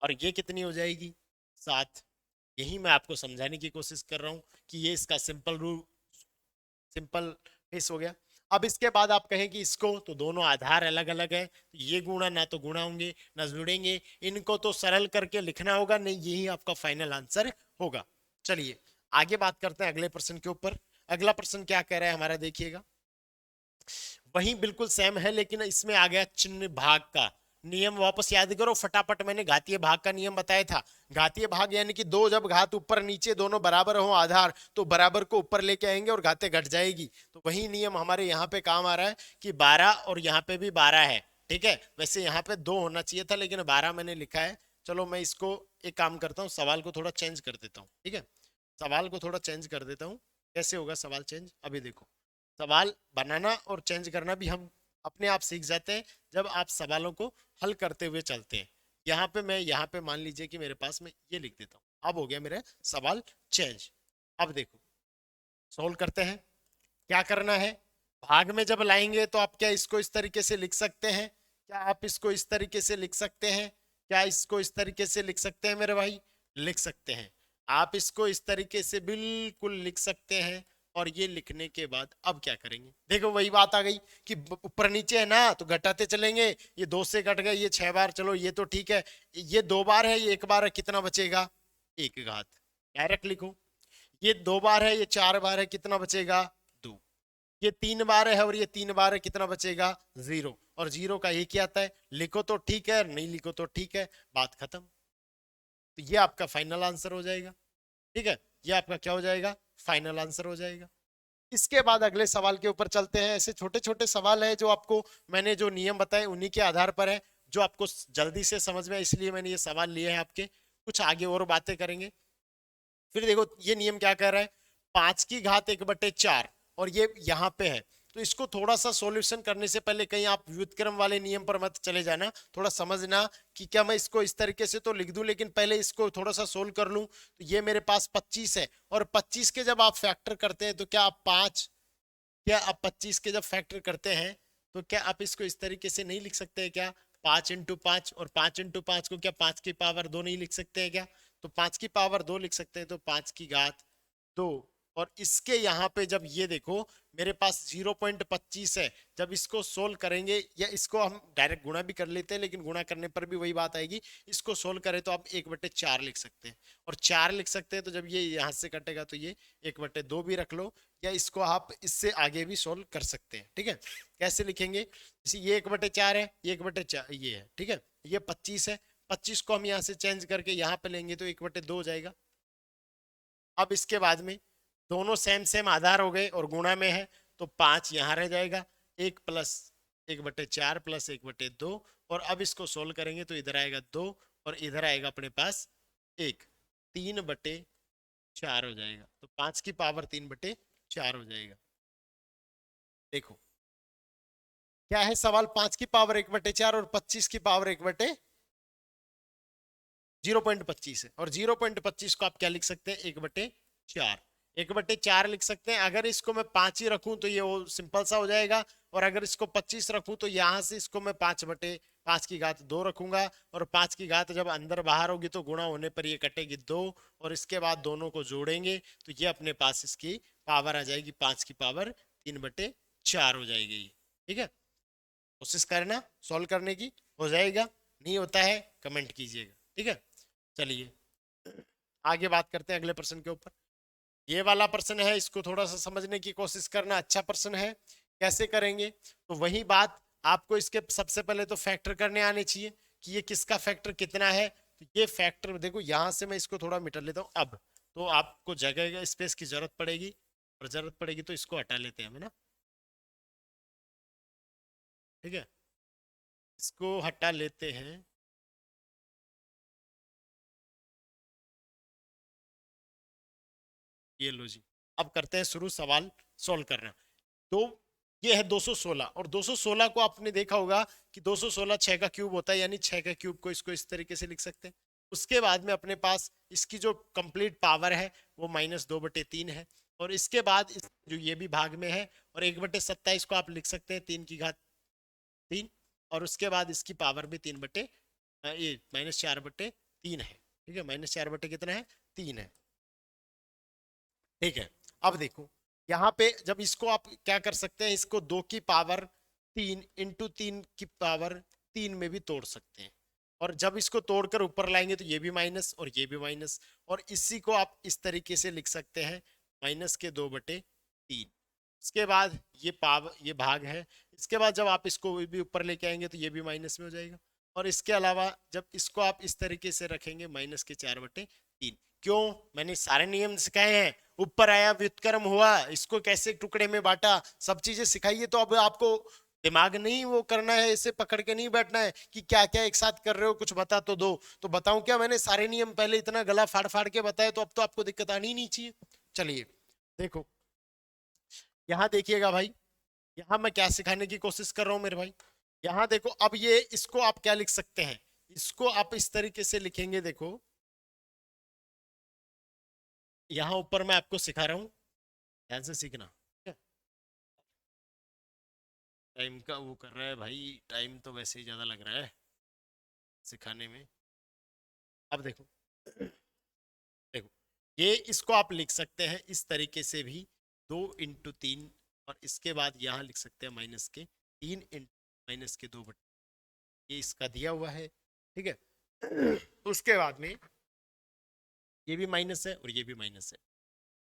और ये कितनी हो जाएगी 7। यही मैं आपको समझाने की कोशिश कर रहा हूं कि ये इसका सिंपल रूल, सिंपल फेस हो गया। अब इसके बाद आप कहें कि इसको, तो दोनों आधार अलग अलग है, ये गुणा ना तो गुणा होंगे ना जुड़ेंगे, इनको तो सरल करके लिखना होगा, नहीं यही आपका फाइनल आंसर होगा। चलिए आगे बात करते हैं अगले प्रश्न के ऊपर। अगला प्रश्न क्या कह रहा है हमारा, देखिएगा वही बिल्कुल सेम है, लेकिन इसमें आ गया चिन्ह भाग का नियम। वापस याद करो फटाफट, मैंने घातीय भाग का नियम बताया था। घातीय भाग यानी कि दो जब घात ऊपर नीचे दोनों बराबर हो आधार, तो बराबर को ऊपर लेके आएंगे और घातें घट जाएगी। तो वही नियम हमारे यहाँ पे काम आ रहा है कि 12 और यहाँ पे भी 12 है, ठीक है। वैसे यहाँ पे 2 होना चाहिए था, लेकिन 12 मैंने लिखा है। चलो मैं इसको एक काम करता हूँ, सवाल को थोड़ा चेंज कर देता हूँ, ठीक है। सवाल को थोड़ा चेंज कर देता हूँ। कैसे होगा सवाल चेंज, अभी देखो। सवाल बनाना और चेंज करना भी हम अपने आप सीख जाते हैं जब आप सवालों को हल करते हुए चलते हैं। यहाँ पे मैं, यहाँ पे मान लीजिए कि मेरे पास मैं ये लिख देता हूँ, अब हो गया मेरा सवाल चेंज। अब देखो सोल्व करते हैं। क्या करना है, भाग में जब लाएंगे तो आप क्या इसको इस तरीके से लिख सकते हैं, क्या आप इसको इस तरीके से लिख सकते हैं, क्या इसको इस तरीके से लिख सकते हैं मेरे भाई, लिख सकते हैं। आप इसको इस तरीके से बिल्कुल लिख सकते हैं। और ये लिखने के बाद अब क्या करेंगे, देखो वही बात आ गई कि ऊपर नीचे है ना, तो घटाते चलेंगे। ये 2 से घट गए, ये 6 बार, चलो ये तो ठीक है। ये 2 बार है, ये 1 बार है, कितना बचेगा 1 घात, डायरेक्ट लिखो। ये 2 बार है, ये 4 बार है, कितना बचेगा 2। ये 3 बार है और ये 3 बार है, कितना बचेगा 0। और 0 का एक ही आता है, लिखो तो ठीक है, नहीं लिखो तो ठीक है, बात खत्म। तो ये आपका फाइनल आंसर हो जाएगा, ठीक है। ये आपका क्या हो जाएगा, फाइनल आंसर हो जाएगा। इसके बाद अगले सवाल के ऊपर चलते हैं। ऐसे छोटे छोटे सवाल है जो आपको मैंने जो नियम बताए उन्हीं के आधार पर है, जो आपको जल्दी से समझ में, इसलिए मैंने ये सवाल लिए हैं आपके। कुछ आगे और बातें करेंगे। फिर देखो ये नियम क्या कर रहा है, 5 की घात 1/4, और ये यहाँ पे है। तो इसको थोड़ा सा सॉल्यूशन करने से पहले कहीं आप व्युत्क्रम वाले नियम पर मत चले जाना, थोड़ा समझना कि क्या मैं इसको इस तरीके से तो लिख दूं, लेकिन पहले इसको थोड़ा सा सोल्व कर लूं। तो ये मेरे पास 25 है, और 25 के जब आप फैक्टर करते हैं तो क्या आप 25 के जब फैक्टर करते हैं तो क्या आप इसको इस तरीके से नहीं लिख सकते हैं क्या, 5 × 5, और 5 × 5 को क्या 5 की पावर 2 नहीं लिख सकते हैं क्या? तो 5 की पावर 2 लिख सकते हैं, तो 5 की घात 2। और इसके यहाँ पे जब ये देखो मेरे पास 0.25 है, जब इसको सोल्व करेंगे, या इसको हम डायरेक्ट गुणा भी कर लेते हैं, लेकिन गुणा करने पर भी वही बात आएगी, इसको सोल्व करें तो आप 1/4 लिख सकते हैं, और 4 लिख सकते हैं। तो जब ये यहाँ से कटेगा तो ये 1/2 भी रख लो, या इसको आप इससे आगे भी सोल्व कर सकते हैं। ठीक है, कैसे लिखेंगे, जैसे ये 1/4 है, ये 1/4 ये है, ठीक है, ये 25 है, 25 को हम यहाँ से चेंज करके यहाँ पे लेंगे तो 1/2 हो जाएगा। अब इसके बाद में दोनों सेम सेम आधार हो गए और गुणा में है, तो 5 यहाँ रह जाएगा, 1 प्लस 1/4 प्लस 1/2, और अब इसको सोल्व करेंगे तो इधर आएगा 2, और इधर आएगा अपने पास 1, 3/4 हो जाएगा। तो 5 की पावर 3/4 हो जाएगा। देखो क्या है सवाल, 5 की पावर 1/4 और 25 की पावर 0.25 है, और 0.25 को आप क्या लिख सकते हैं, 1/4, 1/4 लिख सकते हैं। अगर इसको मैं 5 ही रखूं तो ये वो सिंपल सा हो जाएगा, और अगर इसको 25 रखूं तो यहां से इसको मैं 5/5 रखूंगा, और 5 की घात जब अंदर बाहर होगी तो गुणा होने पर ये कटेगी 2, और इसके बाद दोनों को जोड़ेंगे तो ये अपने पास इसकी पावर आ जाएगी 5 की पावर 3/4 हो जाएगी। ठीक है, कोशिश करना सॉल्व करने की, हो जाएगा, नहीं होता है कमेंट कीजिएगा। ठीक है, चलिए आगे बात करते हैं अगले प्रश्न के ऊपर। ये वाला प्रश्न है, इसको थोड़ा सा समझने की कोशिश करना, अच्छा प्रश्न है। कैसे करेंगे, तो वही बात, आपको इसके सबसे पहले तो फैक्टर करने आने चाहिए कि ये किसका फैक्टर कितना है। तो ये फैक्टर देखो, यहां से मैं इसको थोड़ा मिटा लेता हूँ। अब तो आपको जगह स्पेस की जरूरत पड़ेगी, और जरूरत पड़ेगी तो इसको हटा लेते हैं हम, है ना। ठीक है, इसको हटा लेते हैं। ये लो जी, अब करते हैं शुरू सवाल सॉल्व करना। तो ये है 216, और 216 को आपने देखा होगा कि 216 6 का क्यूब होता है, यानी 6 का क्यूब को इसको इस तरीके से लिख सकते हैं। उसके बाद में अपने पास इसकी जो कंप्लीट पावर है वो -2/3 है, और इसके बाद जो ये भी भाग में है, और 1/27 को आप लिख सकते हैं 3 की घात 3, और उसके बाद इसकी पावर भी ये -4/3 है। ठीक है, -4 बटे कितना है, 3 है। ठीक है, अब देखो यहाँ पे जब इसको आप क्या कर सकते हैं, इसको 2 की पावर 3 इंटू 3 की पावर 3 में भी तोड़ सकते हैं, और जब इसको तोड़कर ऊपर लाएंगे तो ये भी माइनस और ये भी माइनस, और इसी को आप इस तरीके से लिख सकते हैं -2/3। इसके बाद ये भाग है। इसके बाद जब आप इसको भी ऊपर लेके आएंगे तो ये भी माइनस में हो जाएगा, और इसके अलावा जब इसको आप इस तरीके से रखेंगे -4/3। क्यों, मैंने सारे नियम सिखाए हैं, ऊपर आया व्युत्क्रम हुआ, इसको कैसे टुकड़े में बांटा, सब चीजें सिखाई है। तो अब आपको दिमाग नहीं वो करना है, इसे पकड़ के नहीं बैठना है कि क्या क्या एक साथ कर रहे हो, कुछ बता तो दो। तो बताऊं क्या, मैंने सारे नियम पहले इतना गला फाड़ फाड़ के बताया, तो अब तो आपको दिक्कत आनी ही नहीं चाहिए। चलिए देखो, यहाँ देखिएगा भाई, यहाँ मैं क्या सिखाने की कोशिश कर रहा हूँ मेरे भाई। यहाँ देखो, अब ये इसको आप क्या लिख सकते हैं, इसको आप इस तरीके से लिखेंगे। देखो यहाँ ऊपर मैं आपको सिखा रहा हूँ, ध्यान से सीखना। टाइम का वो कर रहा है भाई, टाइम तो वैसे ही ज्यादा लग रहा है सिखाने में। अब देखो, देखो ये इसको आप लिख सकते हैं इस तरीके से भी, 2 × 3, और इसके बाद यहाँ लिख सकते हैं -3 × -2/, ये इसका दिया हुआ है। ठीक है, उसके बाद में ये भी माइनस है और ये भी माइनस है।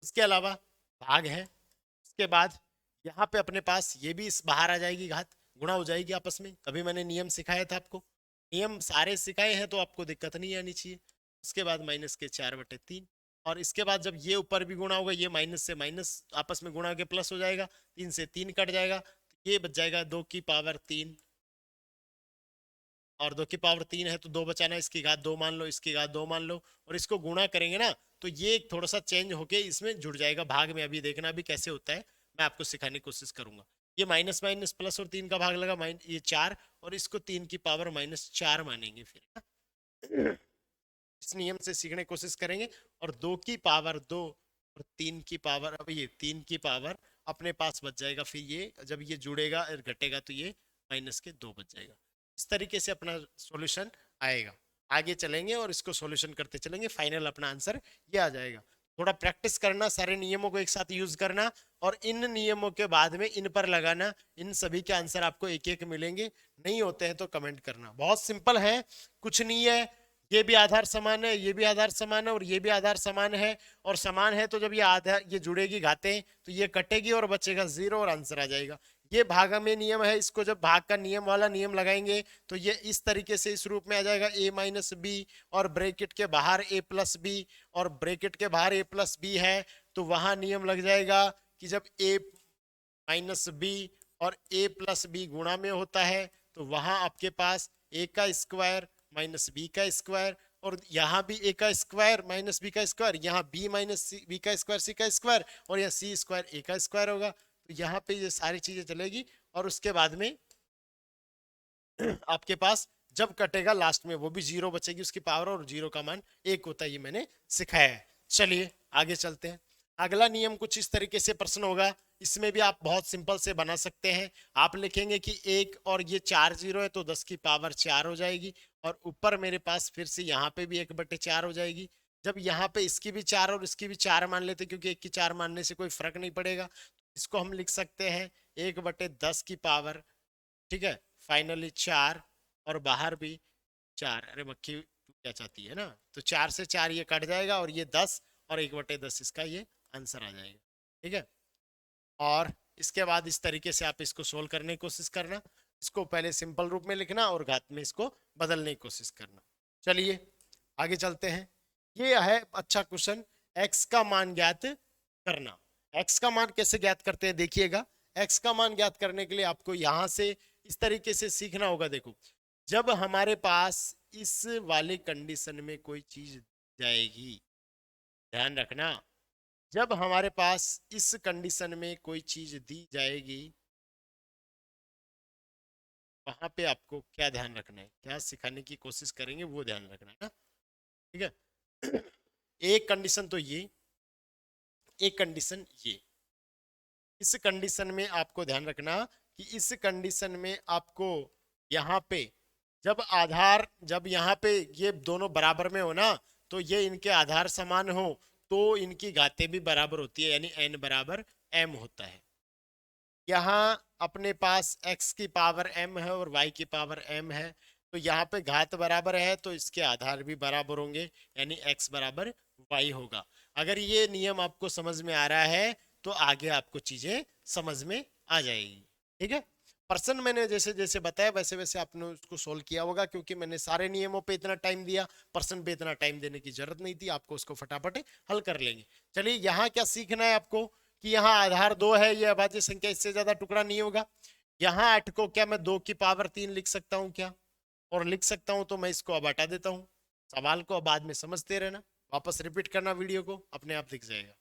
उसके अलावा भाग है, उसके बाद यहाँ पे अपने पास ये भी इस बाहर आ जाएगी, घात गुणा हो जाएगी आपस में। अभी मैंने नियम सिखाया था आपको, नियम सारे सिखाए हैं तो आपको दिक्कत नहीं आनी चाहिए। उसके बाद -4/3, और इसके बाद जब ये ऊपर भी गुणा होगा, ये माइनस से माइनस आपस में गुणा के प्लस हो जाएगा, 3 से 3 कट जाएगा, तो ये बच जाएगा 2 की पावर 3 और 2 की पावर 3 है तो 2 बचाना, इसकी घात 2 मान लो, इसकी घात 2 मान लो, और इसको गुणा करेंगे ना तो ये थोड़ा सा चेंज होके इसमें जुड़ जाएगा भाग में। अभी देखना अभी कैसे होता है, मैं आपको सिखाने की कोशिश करूंगा। ये माइनस माइनस प्लस और 3 का भाग लगा ये 4, और इसको 3 की पावर -4 मानेंगे फिर। इस नियम से सीखने की कोशिश करेंगे। और 2 की पावर 2 और 3 की पावर, अब ये 3 की पावर अपने पास बच जाएगा, फिर ये जब ये जुड़ेगा और घटेगा तो ये माइनस के 2 बच जाएगा। इस तरीके से अपना सॉल्यूशन आएगा। आगे चलेंगे और इसको सॉल्यूशन करते चलेंगे, फाइनल अपना आंसर ये आ जाएगा। थोड़ा प्रैक्टिस करना, सारे नियमों को एक साथ यूज करना, और इन नियमों के बाद में इन पर लगाना। इन सभी के आंसर आपको एक एक मिलेंगे, नहीं होते हैं तो कमेंट करना। बहुत सिंपल है, कुछ नहीं है। ये भी आधार समान है, ये भी आधार समान है, और ये भी आधार समान है। और समान है तो जब ये आधार ये जुड़ेगी घातें तो ये कटेगी और बचेगा 0 और आंसर आ जाएगा। ये भाग में नियम है, इसको जब भाग का नियम वाला नियम लगाएंगे तो ये इस तरीके से इस रूप में आ जाएगा, a माइनस बी, और ब्रैकेट के बाहर a प्लस बी, और ब्रैकेट के बाहर a प्लस बी है तो वहां नियम लग जाएगा कि जब a माइनस बी और a प्लस बी गुणा में होता है तो वहां आपके पास a का स्क्वायर माइनस बी का स्क्वायर, और यहाँ भी a का स्क्वायर माइनस बी का स्क्वायर, यहाँ b माइनस बी का स्क्वायर c का स्क्वायर, और यहाँ c स्क्वायर a का स्क्वायर होगा। तो यहाँ पे ये सारी चीजें चलेगी, और उसके बाद में आपके पास जब कटेगा लास्ट में वो भी 0 बचेगी उसकी पावर, और 0 का मान 1 होता है, ये मैंने सिखाया है। चलिए आगे चलते हैं। अगला नियम कुछ इस तरीके से प्रश्न होगा, इसमें भी आप बहुत सिंपल से बना सकते हैं। आप लिखेंगे कि 1 और ये 4 0 है तो 10 की पावर 4 हो जाएगी, और ऊपर मेरे पास फिर से यहाँ पे भी 1/4 हो जाएगी। जब यहाँ पे इसकी भी 4 और इसकी भी 4 मान लेते, क्योंकि 1 की 4 मानने से कोई फर्क नहीं पड़ेगा, इसको हम लिख सकते हैं 1/10 की पावर, ठीक है, फाइनली 4, और बाहर भी 4। अरे मक्खी तू क्या चाहती है ना, तो 4 से 4 ये कट जाएगा, और ये 10, और 1/10 इसका ये आंसर आ जाएगा, ठीक है। और इसके बाद इस तरीके से आप इसको सोल्व करने की कोशिश करना। इसको पहले सिंपल रूप में लिखना और घात में इसको बदलने की कोशिश करना। चलिए आगे चलते हैं। ये है अच्छा क्वेश्चन, x का मान ज्ञात करना। x का मान कैसे ज्ञात करते हैं देखिएगा। x का मान ज्ञात करने के लिए आपको यहां से इस तरीके से सीखना होगा। देखो, जब हमारे पास इस वाले कंडीशन में कोई चीज जाएगी, ध्यान रखना, जब हमारे पास इस कंडीशन में कोई चीज दी जाएगी, वहां पे आपको क्या ध्यान रखना है, क्या सिखाने की कोशिश करेंगे वो ध्यान रखना है ना, ठीक है। एक कंडीशन तो ये, एक कंडीशन ये। इस कंडीशन में आपको ध्यान रखना कि इस कंडीशन में आपको यहाँ पे जब यहाँ पे ये दोनों बराबर में हो ना, तो ये इनके आधार समान हो तो इनकी घातें भी बराबर होती है, यानी n बराबर m होता है। यहाँ अपने पास x की पावर m है और y की पावर m है, तो यहाँ पे घात बराबर है तो इसके आधार भी बराबर होंगे, यानी x बराबर y होगा। अगर ये नियम आपको समझ में आ रहा है तो आगे आपको चीजें समझ में आ जाएगी, ठीक है। प्रश्न मैंने जैसे जैसे बताया वैसे वैसे आपने उसको सोल्व किया होगा, क्योंकि मैंने सारे नियमों पे इतना टाइम दिया, प्रश्न पे इतना टाइम देने की जरूरत नहीं थी, आपको उसको फटाफट हल कर लेंगे। चलिए यहाँ क्या सीखना है आपको कि यहाँ आधार 2 है, ये अभाज्य संख्या, इससे ज्यादा टुकड़ा नहीं होगा। यहाँ 8 को क्या मैं 2 की पावर 3 लिख सकता हूँ क्या, और लिख सकता हूँ तो मैं इसको अब हटा देता हूँ। सवाल को बाद में समझते रहना, वापस रिपीट करना वीडियो को, अपने आप दिख जाएगा।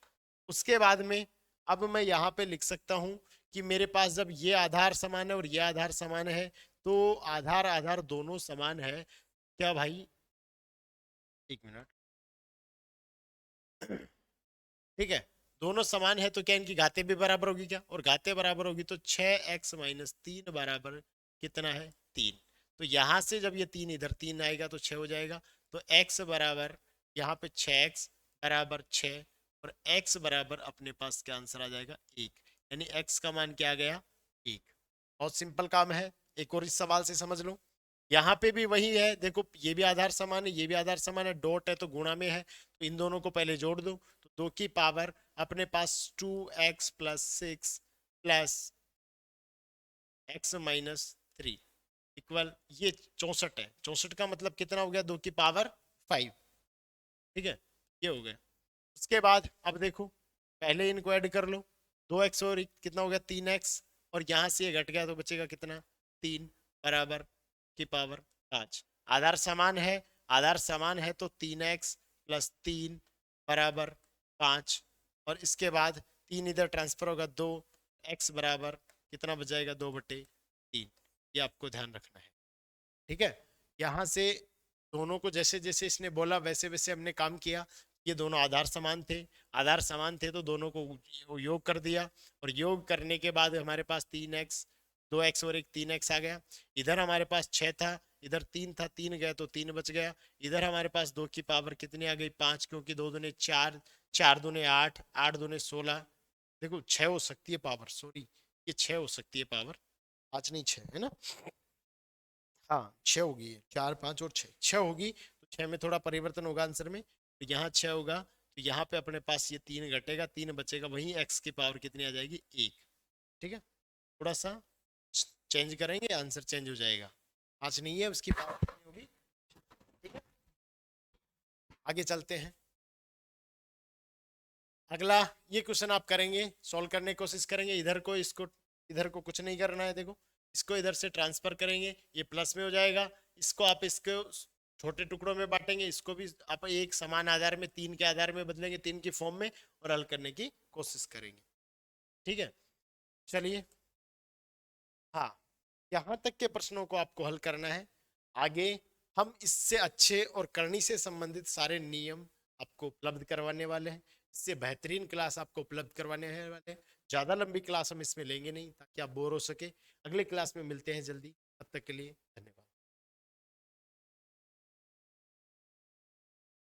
उसके बाद में अब मैं यहाँ पे लिख सकता हूँ कि मेरे पास जब ये आधार समान है और ये आधार समान है तो आधार आधार दोनों समान है क्या भाई, एक मिनट, ठीक है, दोनों समान है तो क्या इनकी घातें भी बराबर होगी क्या, और घातें बराबर होगी तो 6x - 3 बराबर कितना है 3। तो यहां से जब ये 3 इधर 3 आएगा तो 6 हो जाएगा, तो x बराबर यहाँ पे 6x बराबर 6, और x बराबर अपने पास क्या आंसर आ जाएगा 1, यानी x का मान क्या आ गया 1। बहुत सिंपल काम है, एक और इस सवाल से समझ लो। यहाँ पे भी वही है, देखो ये भी आधार समान है, ये भी आधार समान है, डॉट है तो गुणा में है, तो इन दोनों को पहले जोड़ दो, तो 2 की पावर अपने पास 2x + 6 + x - 3 इक्वल ये 64 है। 64 का मतलब कितना हो गया 2 की पावर 5, ठीक है, ये हो गया। उसके बाद अब देखो, पहले इनको ऐड कर लो, 2x और कितना हो गया 3x, और यहाँ से ये घट गया तो बचेगा कितना 3 बराबर की पावर 5। आधार समान है, आधार समान है तो 3x प्लस 3 बराबर 5। और इसके बाद 3 इधर ट्रांसफर होगा 2, x बराबर कितना बच जाएगा, 2/3। ये आपको ध्यान रखना है, ठीक है। यहाँ से दोनों को जैसे जैसे इसने बोला वैसे वैसे हमने काम किया। ये दोनों आधार समान थे, आधार समान थे तो दोनों को योग कर दिया। और योग करने के बाद हमारे पास 3x, 2x और एक 3x आ गया। इधर हमारे पास 6 था, इधर 3 था, 3 गया तो 3 बच गया। इधर हमारे पास 2 की पावर कितनी आ गई, 5, क्योंकि 2 दूने 4, 4 दूने 8, 8 दूने 16। देखो 6 हो सकती है पावर, सॉरी ये 6 हो सकती है पावर, 5 नहीं 6 है ना। हाँ 6 होगी, ये 4 5 और 6, 6 होगी। तो 6 में थोड़ा परिवर्तन होगा आंसर में, तो यहाँ 6 होगा। तो यहाँ पे अपने पास ये 3 घटेगा, 3 बचेगा, वहीं x की पावर कितनी आ जाएगी, 1। ठीक है, थोड़ा सा चेंज करेंगे आंसर चेंज हो जाएगा। 5 नहीं है, उसकी पावर कितनी होगी। ठीक है, आगे चलते हैं। अगला ये क्वेश्चन आप करेंगे, सॉल्व करने की कोशिश करेंगे। इधर को इसको, इधर को कुछ नहीं करना है। देखो इसको इधर से ट्रांसफर करेंगे, ये प्लस में हो जाएगा। इसको आप इसको छोटे टुकड़ों में बांटेंगे, इसको भी आप एक समान आधार में, 3 के आधार में बदलेंगे, 3 की फॉर्म में, और हल करने की कोशिश करेंगे। ठीक है, चलिए। हाँ, यहाँ तक के प्रश्नों को आपको हल करना है। आगे हम इससे अच्छे और करनी से संबंधित सारे नियम आपको उपलब्ध करवाने वाले हैं। इससे बेहतरीन क्लास आपको उपलब्ध करवाने वाले हैं। ज़्यादा लंबी क्लास हम इसमें लेंगे नहीं ताकि आप बोर हो सके। अगले क्लास में मिलते हैं जल्दी, तब तक के लिए धन्यवाद।